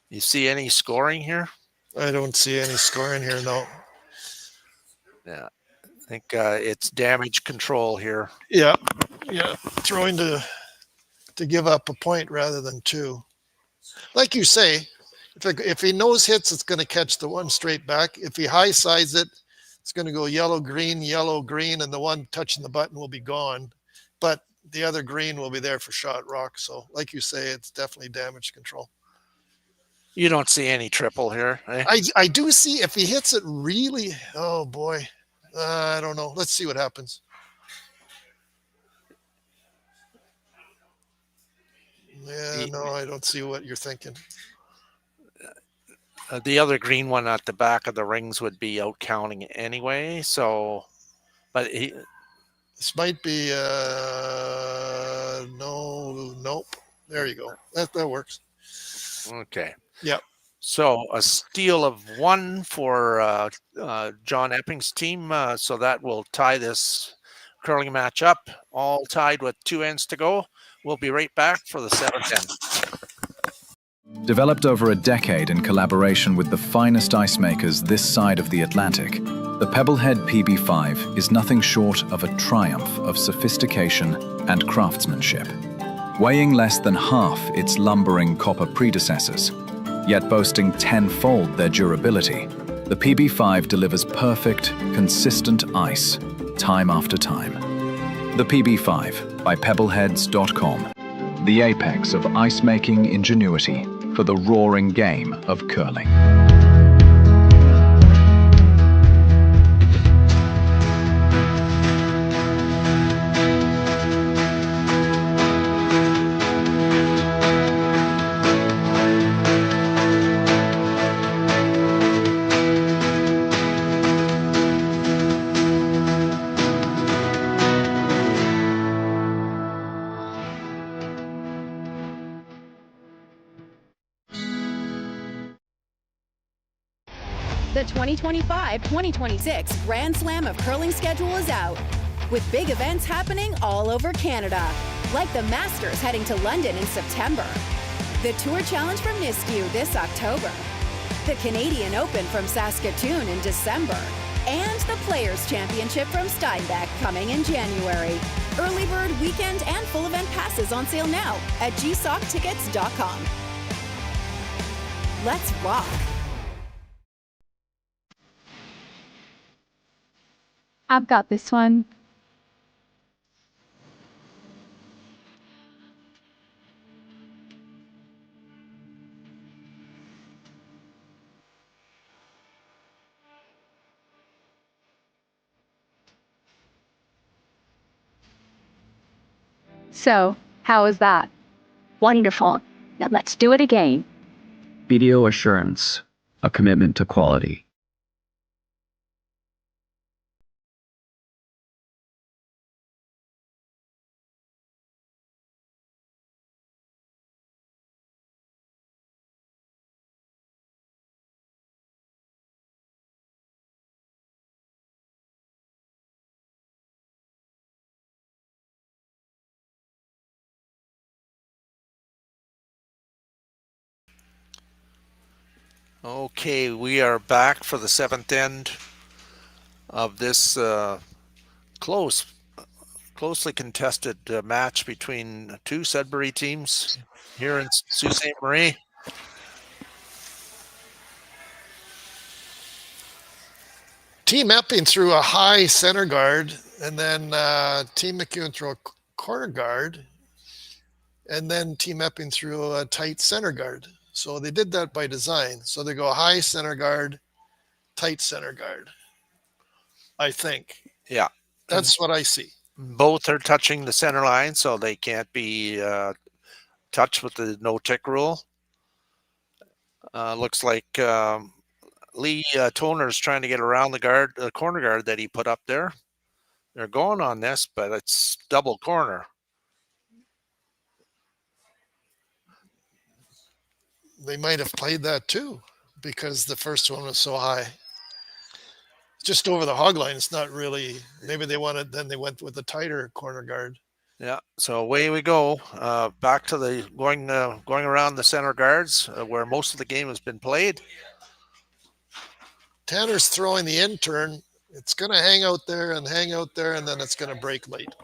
You see any scoring here?
I don't see any scoring here, no.
Yeah, I think it's damage control here.
Yeah, throwing to give up a point rather than 2. Like you say, if he nose hits, it's going to catch the one straight back. If he high sides it, it's going to go yellow, green, and the one touching the button will be gone. But the other green will be there for shot rock. So like you say, it's definitely damage control.
You don't see any triple here, eh?
I do see if he hits it really, oh boy. I don't know. Let's see what happens. Yeah, no, I don't see what you're thinking.
The other green one at the back of the rings would be out counting anyway. So, but
this might be nope. There you go. That works.
Okay.
Yep.
So a steal of 1 for John Epping's team. So that will tie this curling match up, all tied with 2 ends to go. We'll be right back for the 7th end.
Developed over a decade in collaboration with the finest ice makers this side of the Atlantic, the Pebblehead PB5 is nothing short of a triumph of sophistication and craftsmanship. Weighing less than half its lumbering copper predecessors, yet boasting tenfold their durability, the PB5 delivers perfect, consistent ice, time after time. The PB5 by Pebbleheads.com, the apex of ice-making ingenuity for the roaring game of curling.
The 2025-2026 Grand Slam of Curling schedule is out, with big events happening all over Canada, like the Masters heading to London in September, the Tour Challenge from YNCU this October, the Canadian Open from Saskatoon in December, and the Players' Championship from Steinbach coming in January. Early bird weekend and full event passes on sale now at gsoctickets.com. Let's rock!
I've got this one. So, how is that? Wonderful. Now let's do it again.
BDO Assurance, a commitment to quality.
Okay, we are back for the seventh end of this closely contested match between two Sudbury teams here in Sault Ste. Marie.
Team Epping threw a high center guard, and then Team MacEwan threw a corner guard, and then Team Epping threw a tight center guard. So they did that by design. So they go high center guard, tight center guard, I think.
Yeah.
That's what I see.
Both are touching the center line, so they can't be touched with the no-tick rule. Looks like Lee Toner's trying to get around the corner guard that he put up there. They're going on this, but it's double corner.
They might have played that too, because the first one was so high. Just over the hog line. It's not really, maybe they wanted, then they went with the tighter corner guard.
Yeah, so away we go. Back to the going around the center guards where most of the game has been played.
Tanner's throwing the in turn. It's going to hang out there, and then it's going to break late.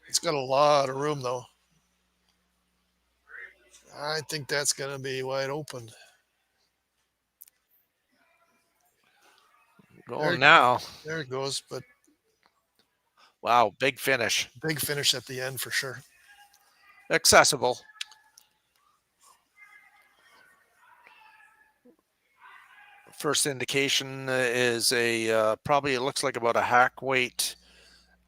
It's got a lot of room, though. I think that's going to be wide open.
Going now.
There it goes, but
wow, big finish.
Big finish at the end for sure.
Accessible. First indication is a probably it looks like about a hack weight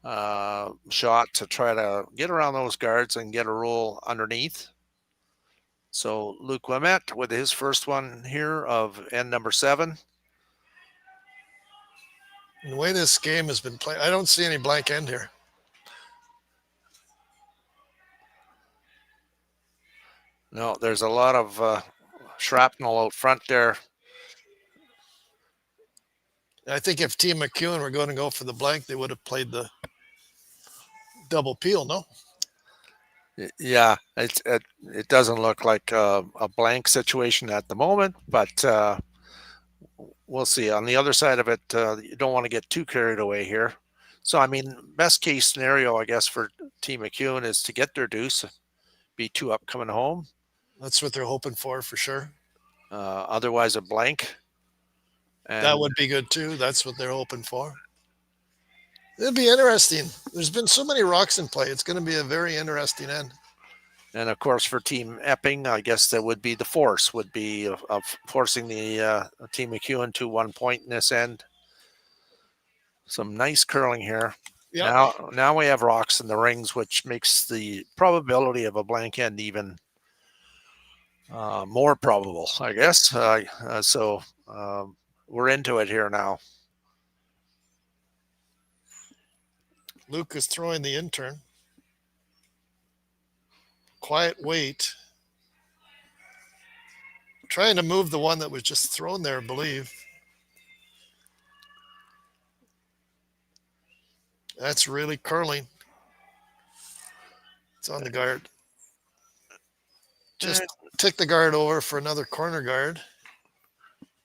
shot to try to get around those guards and get a roll underneath. So Luke Wimet with his first one here of end number 7.
And the way this game has been played, I don't see any blank end here.
No, there's a lot of shrapnel out front there.
I think if Team MacEwan were going to go for the blank, they would have played the double peel, no?
Yeah, it doesn't look like a blank situation at the moment, but we'll see. On the other side of it, you don't want to get too carried away here. So, I mean, best case scenario, I guess, for Team MacEwan is to get their deuce, be 2 up coming home.
That's what they're hoping for sure.
Otherwise, a blank.
And that would be good too. That's what they're hoping for. It'll be interesting. There's been so many rocks in play. It's going to be a very interesting end.
And of course, for Team Epping, I guess that would be the force would be of forcing the Team MacEwan to 1 point in this end. Some nice curling here. Yep. Now we have rocks in the rings, which makes the probability of a blank end even more probable, I guess. So we're into it here now.
Luke is throwing the intern. Quiet wait. Trying to move the one that was just thrown there, I believe. That's really curling. It's on the guard. Just take the guard over for another corner guard.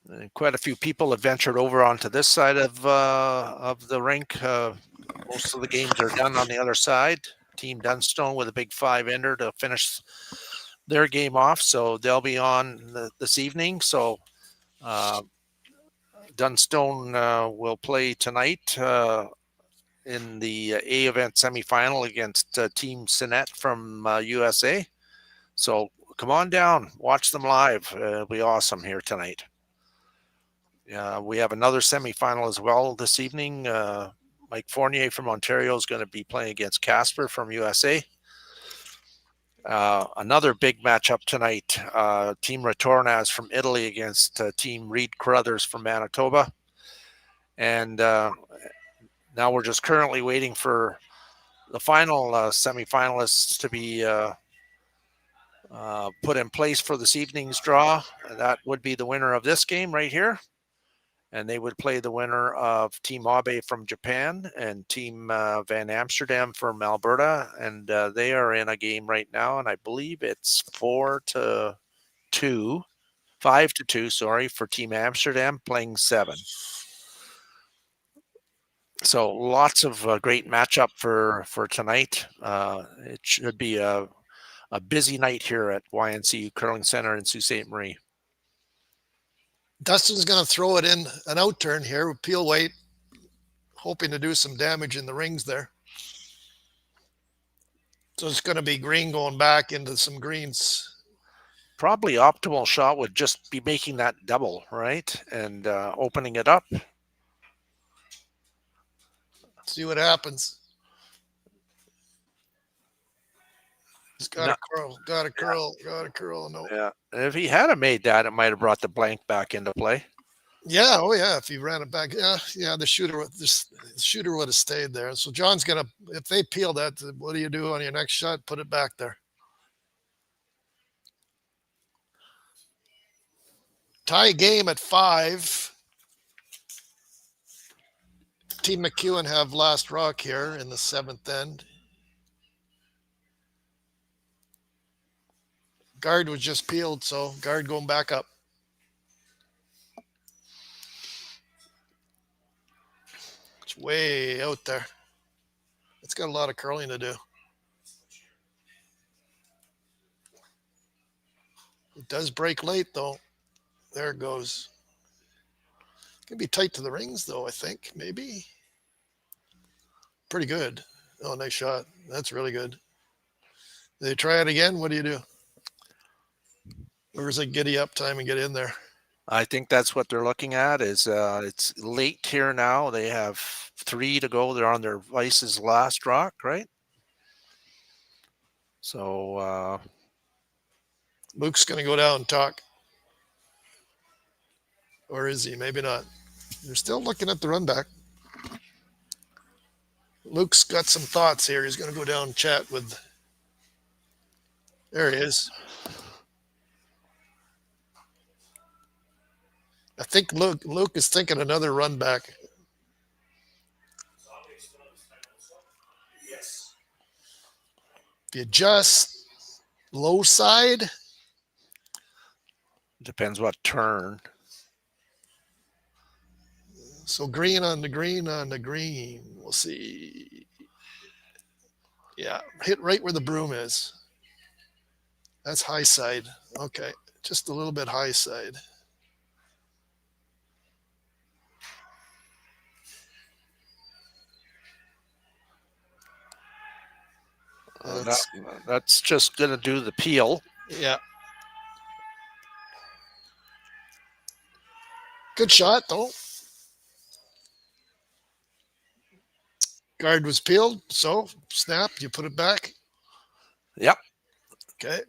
And quite a few people have ventured over onto this side of the rink. Most of the games are done on the other side. Team Dunstone with a big 5-ender to finish their game off, so they'll be on this evening. So Dunstone will play tonight in the A event semifinal against Team Sinet from USA. So come on down, watch them live. It'll be awesome here tonight. We have another semifinal as well this evening. Mike Fournier from Ontario is going to be playing against Casper from USA. Another big matchup tonight. Team Retornaz from Italy against Team Reed Carruthers from Manitoba. And now we're just currently waiting for the final semifinalists to be put in place for this evening's draw. That would be the winner of this game right here. And they would play the winner of Team Abe from Japan and Team Van Amsterdam from Alberta. And they are in a game right now. And I believe it's 5-2, sorry, for Team Amsterdam playing 7. So lots of great matchup for tonight. It should be a busy night here at YNCU Curling Center in Sault Ste. Marie.
Dustin's going to throw it in an out turn here. Peel weight, hoping to do some damage in the rings there. So it's going to be green going back into some greens.
Probably optimal shot would just be making that double, right? And opening it up.
See what happens. It's got to curl, got to curl. No.
Yeah. And if he had made that, it might have brought the blank back into play.
Yeah. Oh, yeah. If he ran it back. Yeah. The shooter would have stayed there. So John's going to, if they peel that, what do you do on your next shot? Put it back there. Tie game at 5. Team MacEwan have last rock here in the 7th end. Guard was just peeled, so guard going back up. It's way out there. It's got a lot of curling to do. It does break late, though. There it goes. It's going to be tight to the rings, though, I think. Maybe. Pretty good. Oh, nice shot. That's really good. They try it again? What do you do? Or is it giddy up time and get in there?
I think that's what they're looking at is it's late here now. They have 3 to go. They're on their Vice's last rock, right? So
Luke's going to go down and talk. Or is he? Maybe not. They're still looking at the run back. Luke's got some thoughts here. He's going to go down and chat with... There he is. I think Luke is thinking another run back. If you just low side.
Depends what turn.
So green on the green on the green. We'll see. Yeah, hit right where the broom is. That's high side. Okay, just a little bit high side.
That's just going to do the peel.
Yeah. Good shot, though. Guard was peeled, so snap, you put it back.
Yep.
Okay.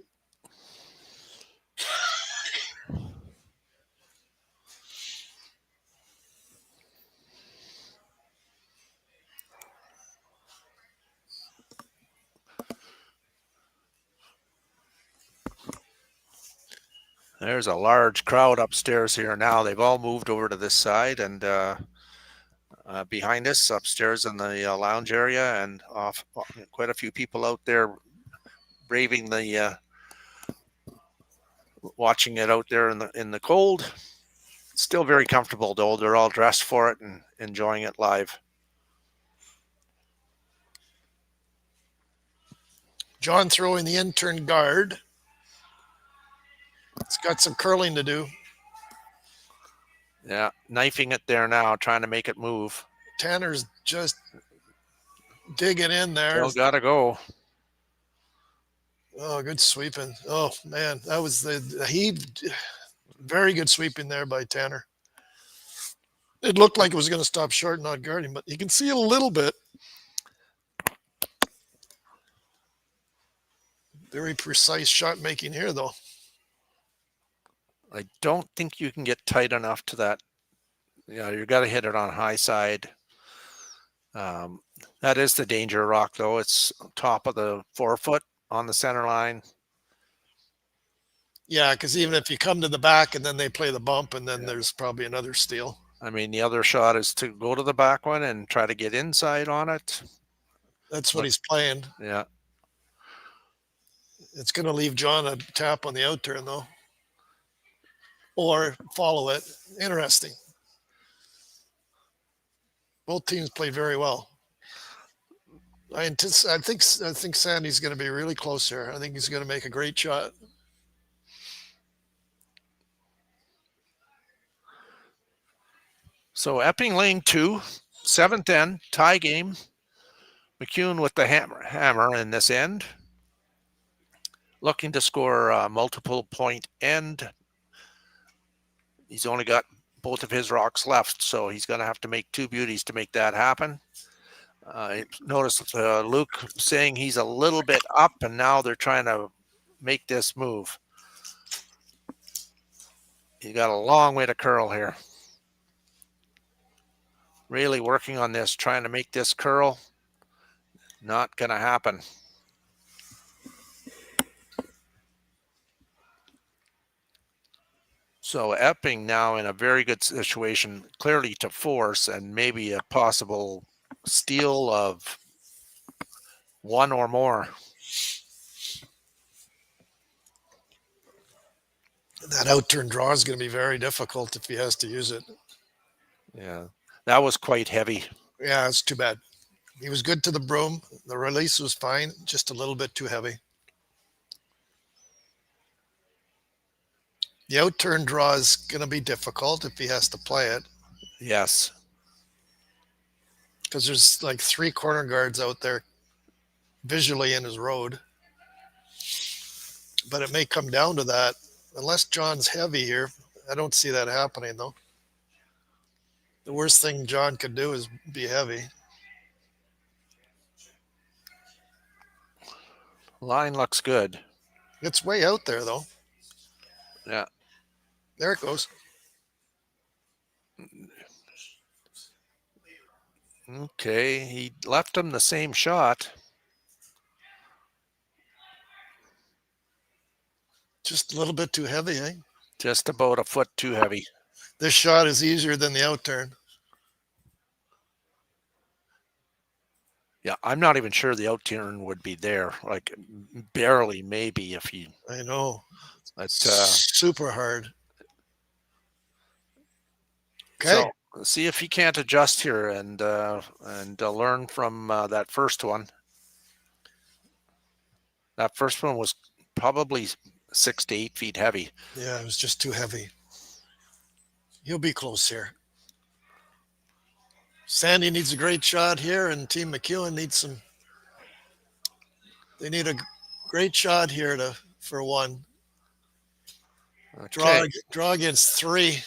There's a large crowd upstairs here now. They've all moved over to this side, and behind us upstairs in the lounge area, and off quite a few people out there braving the watching it out there in the cold. Still very comfortable though. They're all dressed for it and enjoying it live.
John throwing the intern guard. It's got some curling to do.
Yeah, knifing it there now, trying to make it move.
Tanner's just digging in there.
Still gotta go.
Oh, good sweeping. Oh, man, that was the very good sweeping there by Tanner. It looked like it was going to stop short, not guarding, but you can see a little bit. Very precise shot making here, though.
I don't think you can get tight enough to that. Yeah, you got to hit it on high side. That is the danger rock, though. It's top of the 4-foot on the center line.
Yeah, because even if you come to the back and then they play the bump, and then there's probably another steal.
I mean, the other shot is to go to the back one and try to get inside on it.
That's what he's playing.
Yeah.
It's going to leave John a tap on the out turn, though. Or follow it. Interesting. Both teams play very well. I think Sandy's going to be really close here. I think he's going to make a great shot.
So Epping laying 2, 7th end, tie game. MacEwan with the hammer in this end. Looking to score a multiple point end. He's only got both of his rocks left, so he's going to have to make 2 beauties to make that happen. Notice Luke saying he's a little bit up, and now they're trying to make this move. You got a long way to curl here. Really working on this, trying to make this curl. Not going to happen. So Epping now in a very good situation, clearly to force and maybe a possible steal of 1 or more.
That out turn draw is going to be very difficult if he has to use it.
Yeah, that was quite heavy.
Yeah, it's too bad. He was good to the broom. The release was fine, just a little bit too heavy. The out turn draw is going to be difficult if he has to play it.
Yes.
Because there's like 3 corner guards out there visually in his road. But it may come down to that. Unless John's heavy here, I don't see that happening, though. The worst thing John could do is be heavy.
Line looks good.
It's way out there, though.
Yeah.
There it goes.
Okay, he left him the same shot.
Just a little bit too heavy, eh?
Just about a foot too heavy.
This shot is easier than the out turn.
Yeah, I'm not even sure the out turn would be there. Like barely, maybe if you.
I know.
But
super hard.
Okay. So see if he can't adjust here and learn from that first one. That first one was probably 6 to 8 feet heavy.
Yeah, it was just too heavy. He'll be close here. Sandy needs a great shot here, and Team MacEwan needs some. They need a great shot here for one. Okay. Draw against 3.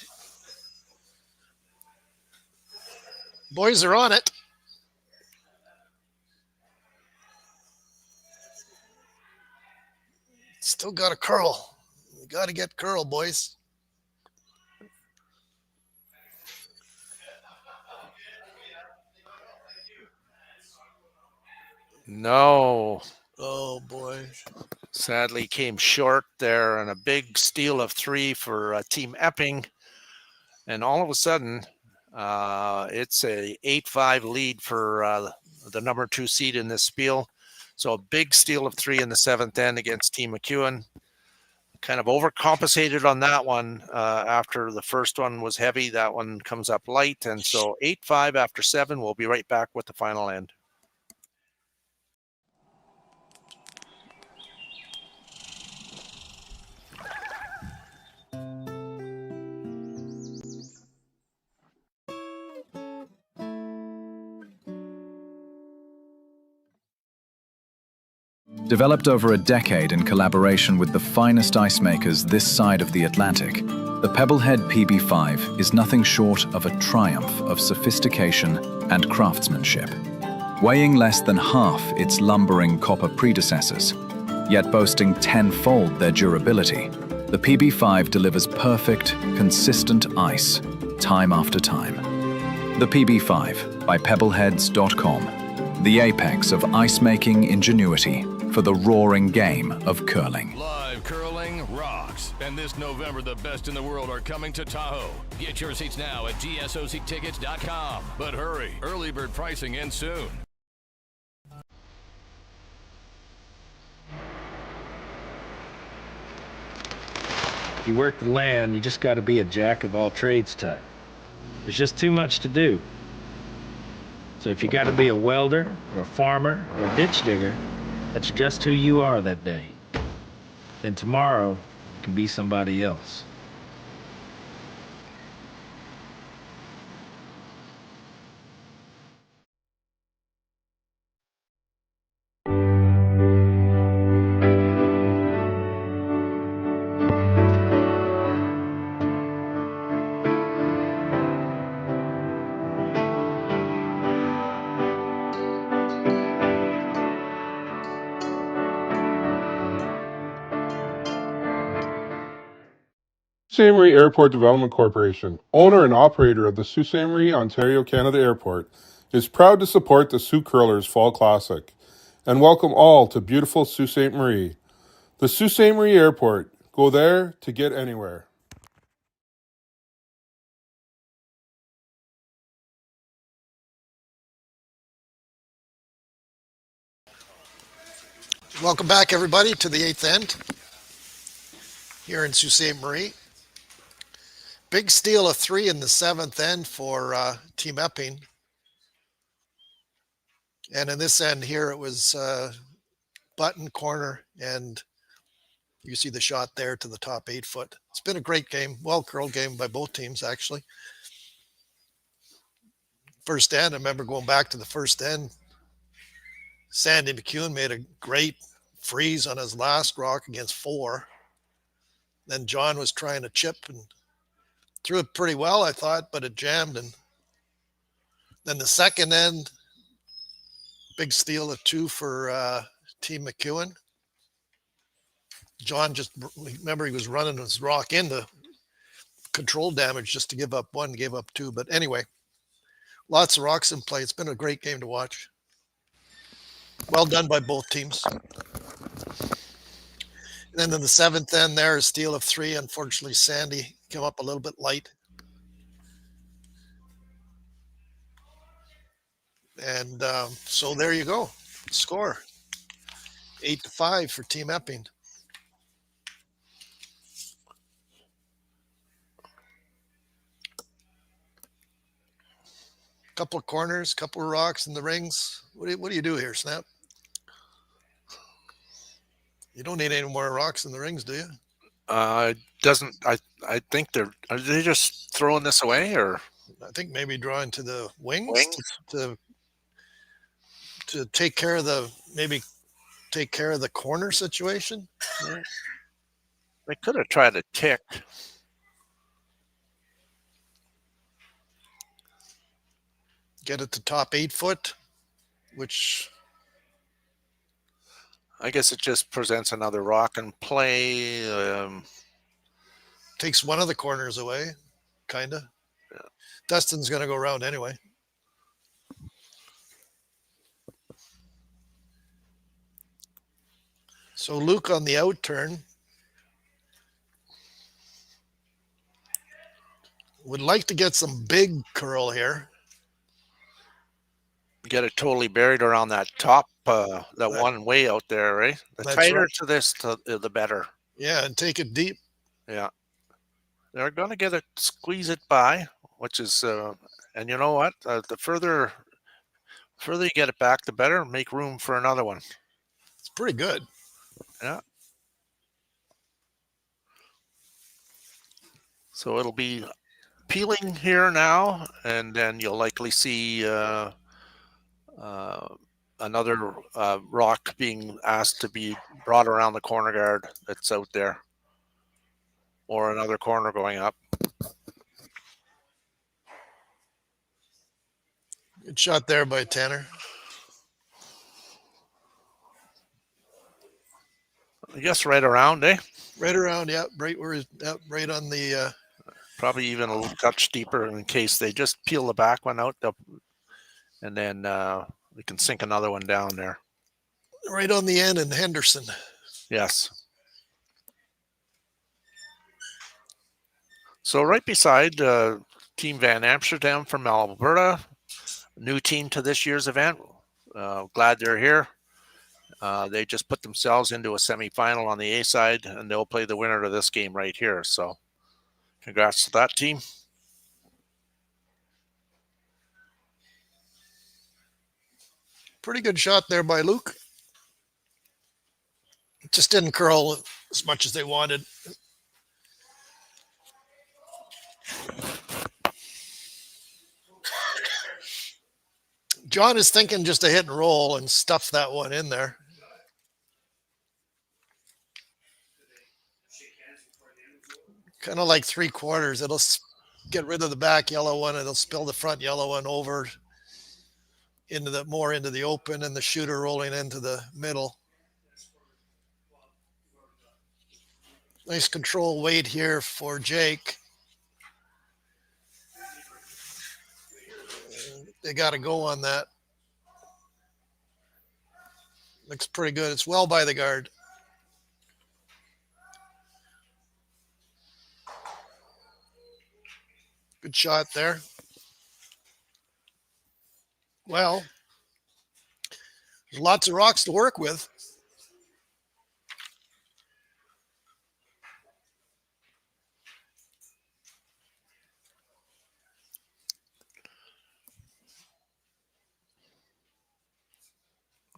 Boys are on it. Still got a curl. We got to get curl, boys.
No.
Oh, boy.
Sadly came short there, and a big steal of 3 for Team Epping. And all of a sudden, it's a 8-5 lead for the number 2 seed in this spiel. So a big steal of 3 in the 7th end against Team MacEwan. Kind of overcompensated on that one after the first one was heavy. That one comes up light. And so 8-5 after 7. We'll be right back with the final end.
Developed over a decade in collaboration with the finest ice makers this side of the Atlantic, the Pebblehead PB5 is nothing short of a triumph of sophistication and craftsmanship. Weighing less than half its lumbering copper predecessors, yet boasting 10-fold their durability, the PB5 delivers perfect, consistent ice, time after time. The PB5 by Pebbleheads.com, the apex of ice-making ingenuity for the roaring game of curling.
Live curling rocks. And this November, the best in the world are coming to Tahoe. Get your seats now at gsoctickets.com. But hurry, early bird pricing ends soon.
If you work the land, you just got to be a jack of all trades type. There's just too much to do. So if you got to be a welder, or a farmer, or a ditch digger, that's just who you are that day. Then tomorrow, you can be somebody else.
Ste.Marie Airport Development Corporation, owner and operator of the Ste.Marie, Ontario, Canada Airport, is proud to support the Sioux Curlers Fall Classic and welcome all to beautiful Sault Ste. Marie. The Sault Ste. Marie Airport. Go there to get anywhere.
Welcome back, everybody, to the 8th end here in Sault Ste. Marie. Big steal of 3 in the 7th end for Team Epping. And in this end here, it was button, corner, and you see the shot there to the top 8 foot. It's been a great game, well-curled game by both teams, actually. First end, I remember going back to the first end. Sandy MacEwan made a great freeze on his last rock against 4. Then John was trying to chip and threw it pretty well, I thought, but it jammed. And then the second end, big steal of 2 for Team MacEwan. John just, remember, he was running his rock into control damage just to give up 1, gave up 2. But anyway, lots of rocks in play. It's been a great game to watch. Well done by both teams. And then in the 7th end there, a steal of 3. Unfortunately, Sandy came up a little bit light. And so there you go. Score 8-5 for Team Epping. Couple of corners, couple of rocks in the rings. What do you do here, Snap? You don't need any more rocks in the rings, do you?
Doesn't I think are they just throwing this away, or
I think maybe drawing to the wings? To take care of the corner situation.
Yeah. They could have tried a tick.
Get it to top 8 foot, which
I guess it just presents another rock and play.
Takes one of the corners away, kind of. Yeah. Dustin's going to go around anyway. So Luke on the out turn would like to get some big curl here.
Get it totally buried around that top, that one way out there, right? The tighter to this, the better.
Yeah, and take it deep.
Yeah. They're going to squeeze it by, which is, and you know what? The further you get it back, the better. Make room for another one.
It's pretty good.
Yeah. So it'll be peeling here now, and then you'll likely see another rock being asked to be brought around the corner guard that's out there, or another corner going up.
Good shot there by Tanner.
I guess right around, eh?
Right around, yeah. Right where, right on the.
Probably even a little touch deeper in case they just peel the back one out, and then we can sink another one down there.
Right on the end in Henderson.
Yes. So right beside Team Van Amsterdam from Alberta, new team to this year's event. Glad they're here. They just put themselves into a semifinal on the A side, and they'll play the winner of this game right here. So congrats to that team.
Pretty good shot there by Luke. It just didn't curl as much as they wanted. John is thinking just a hit and roll and stuff that one in there. Kind of like 3/4. It'll get rid of the back yellow one. It'll spill the front yellow one over into the open, and the shooter rolling into the middle. Nice control weight here for Jake. They got to go on that. Looks pretty good. It's well by the guard. Good shot there. Well, there's lots of rocks to work with.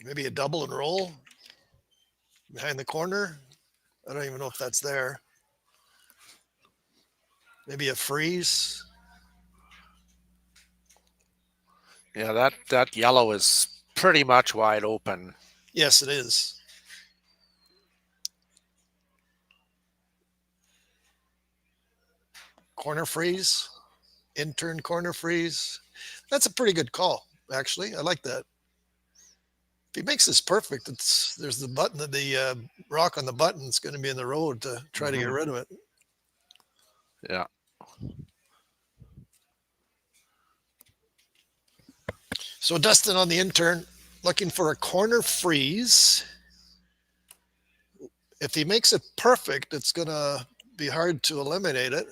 Maybe a double and roll behind the corner. I don't even know if that's there. Maybe a freeze.
Yeah, that yellow is pretty much wide open.
Yes, it is. Corner freeze, intern corner freeze. That's a pretty good call, actually. I like that. If he makes this perfect, there's the button, the rock on the button is going to be in the road to try to get rid of it.
Yeah.
So Dustin on the intern looking for a corner freeze. If he makes it perfect, it's going to be hard to eliminate it.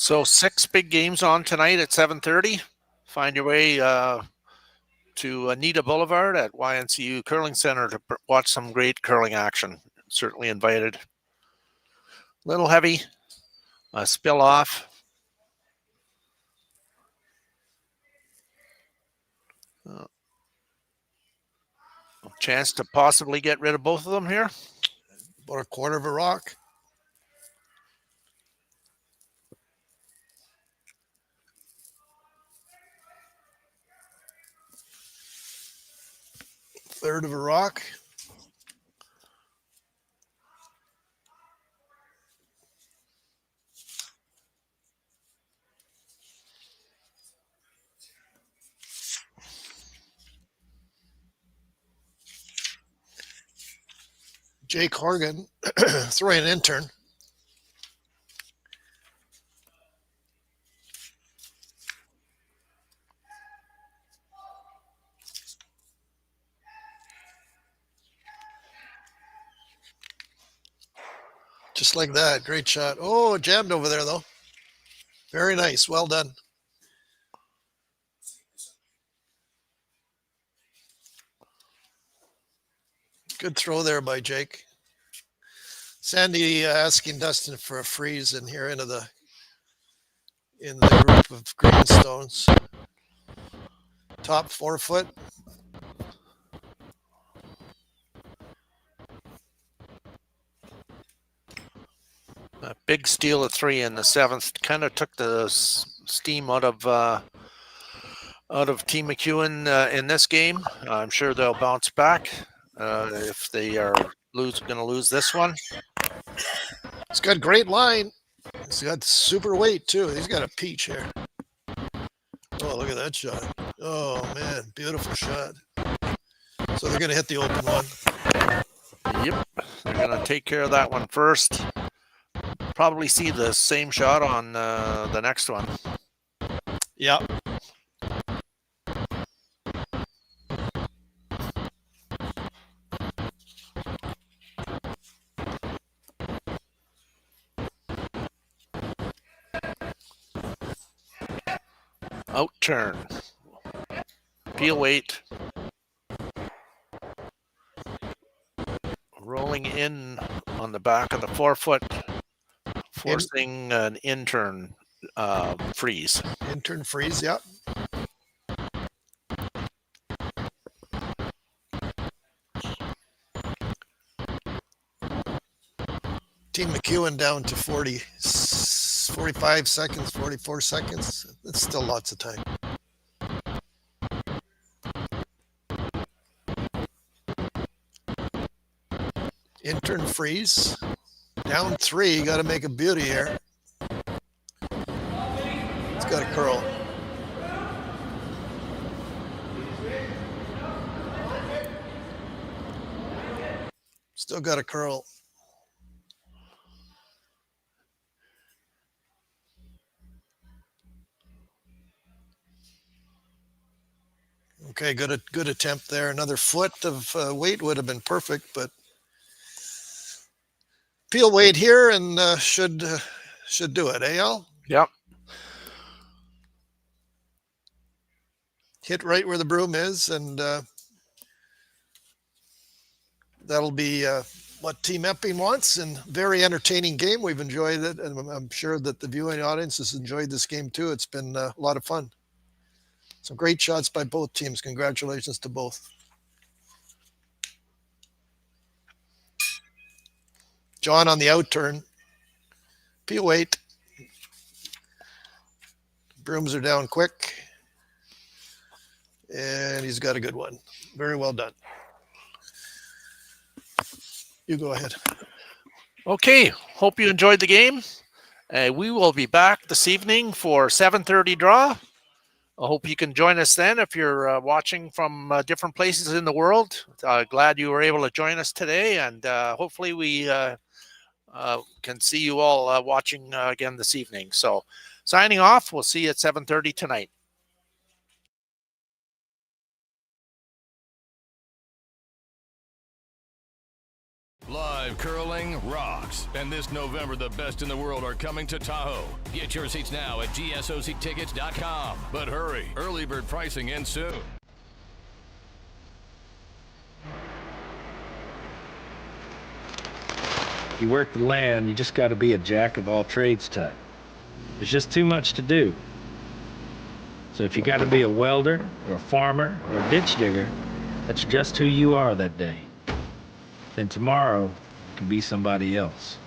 So 6 big games on tonight at 7:30. Find your way to Anita Boulevard at YNCU Curling Center to watch some great curling action. Certainly invited. Little heavy, spill off. Chance to possibly get rid of both of them here.
About a quarter of a rock. Third of a rock. Jake Horgan throwing an intern. Just like that. Great shot. Oh, jammed over there, though. Very nice. Well done. Good throw there by Jake. Sandy asking Dustin for a freeze in here in the group of greenstones. Top 4 foot.
A big steal of 3 in the 7th. Kind of took the steam out of Team MacEwan in this game. I'm sure they'll bounce back if they are going to lose this one.
He's got great line. He's got super weight too. He's got a peach here. Oh, look at that shot. Oh man, beautiful shot. So they're going to hit the open one.
Yep, they're going to take care of that one first. Probably see the same shot on the next one.
Yeah.
Out turn. Peel weight. Rolling in on the back of the 4 foot. Forcing an intern freeze.
Intern freeze, yep. Team MacEwan down to 45 seconds, 44 seconds. That's still lots of time. Intern freeze. Down 3, you got to make a beauty here. It's got a curl. Still got a curl. Okay, good attempt there. Another foot of weight would have been perfect, but peel weight here and should do it, Al?
Yep.
Hit right where the broom is, and that'll be what Team Epping wants, and very entertaining game. We've enjoyed it, and I'm sure that the viewing audience has enjoyed this game too. It's been a lot of fun. Some great shots by both teams. Congratulations to both. John on the out turn. Peel weight. Brooms are down quick. And he's got a good one. Very well done. You go ahead.
Okay. Hope you enjoyed the game. We will be back this evening for 7:30 draw. I hope you can join us then if you're watching from different places in the world. Glad you were able to join us today, and hopefully we can see you all watching again this evening. So signing off. We'll see you at 7:30 tonight.
Live curling rocks. bucks. And this November, the best in the world are coming to Tahoe. Get your seats now at gsoctickets.com. But hurry, early bird pricing ends soon.
If you work the land, you just got to be a jack of all trades type. There's just too much to do. So if you got to be a welder, or a farmer, or a ditch digger, that's just who you are that day. Then tomorrow, you can be somebody else.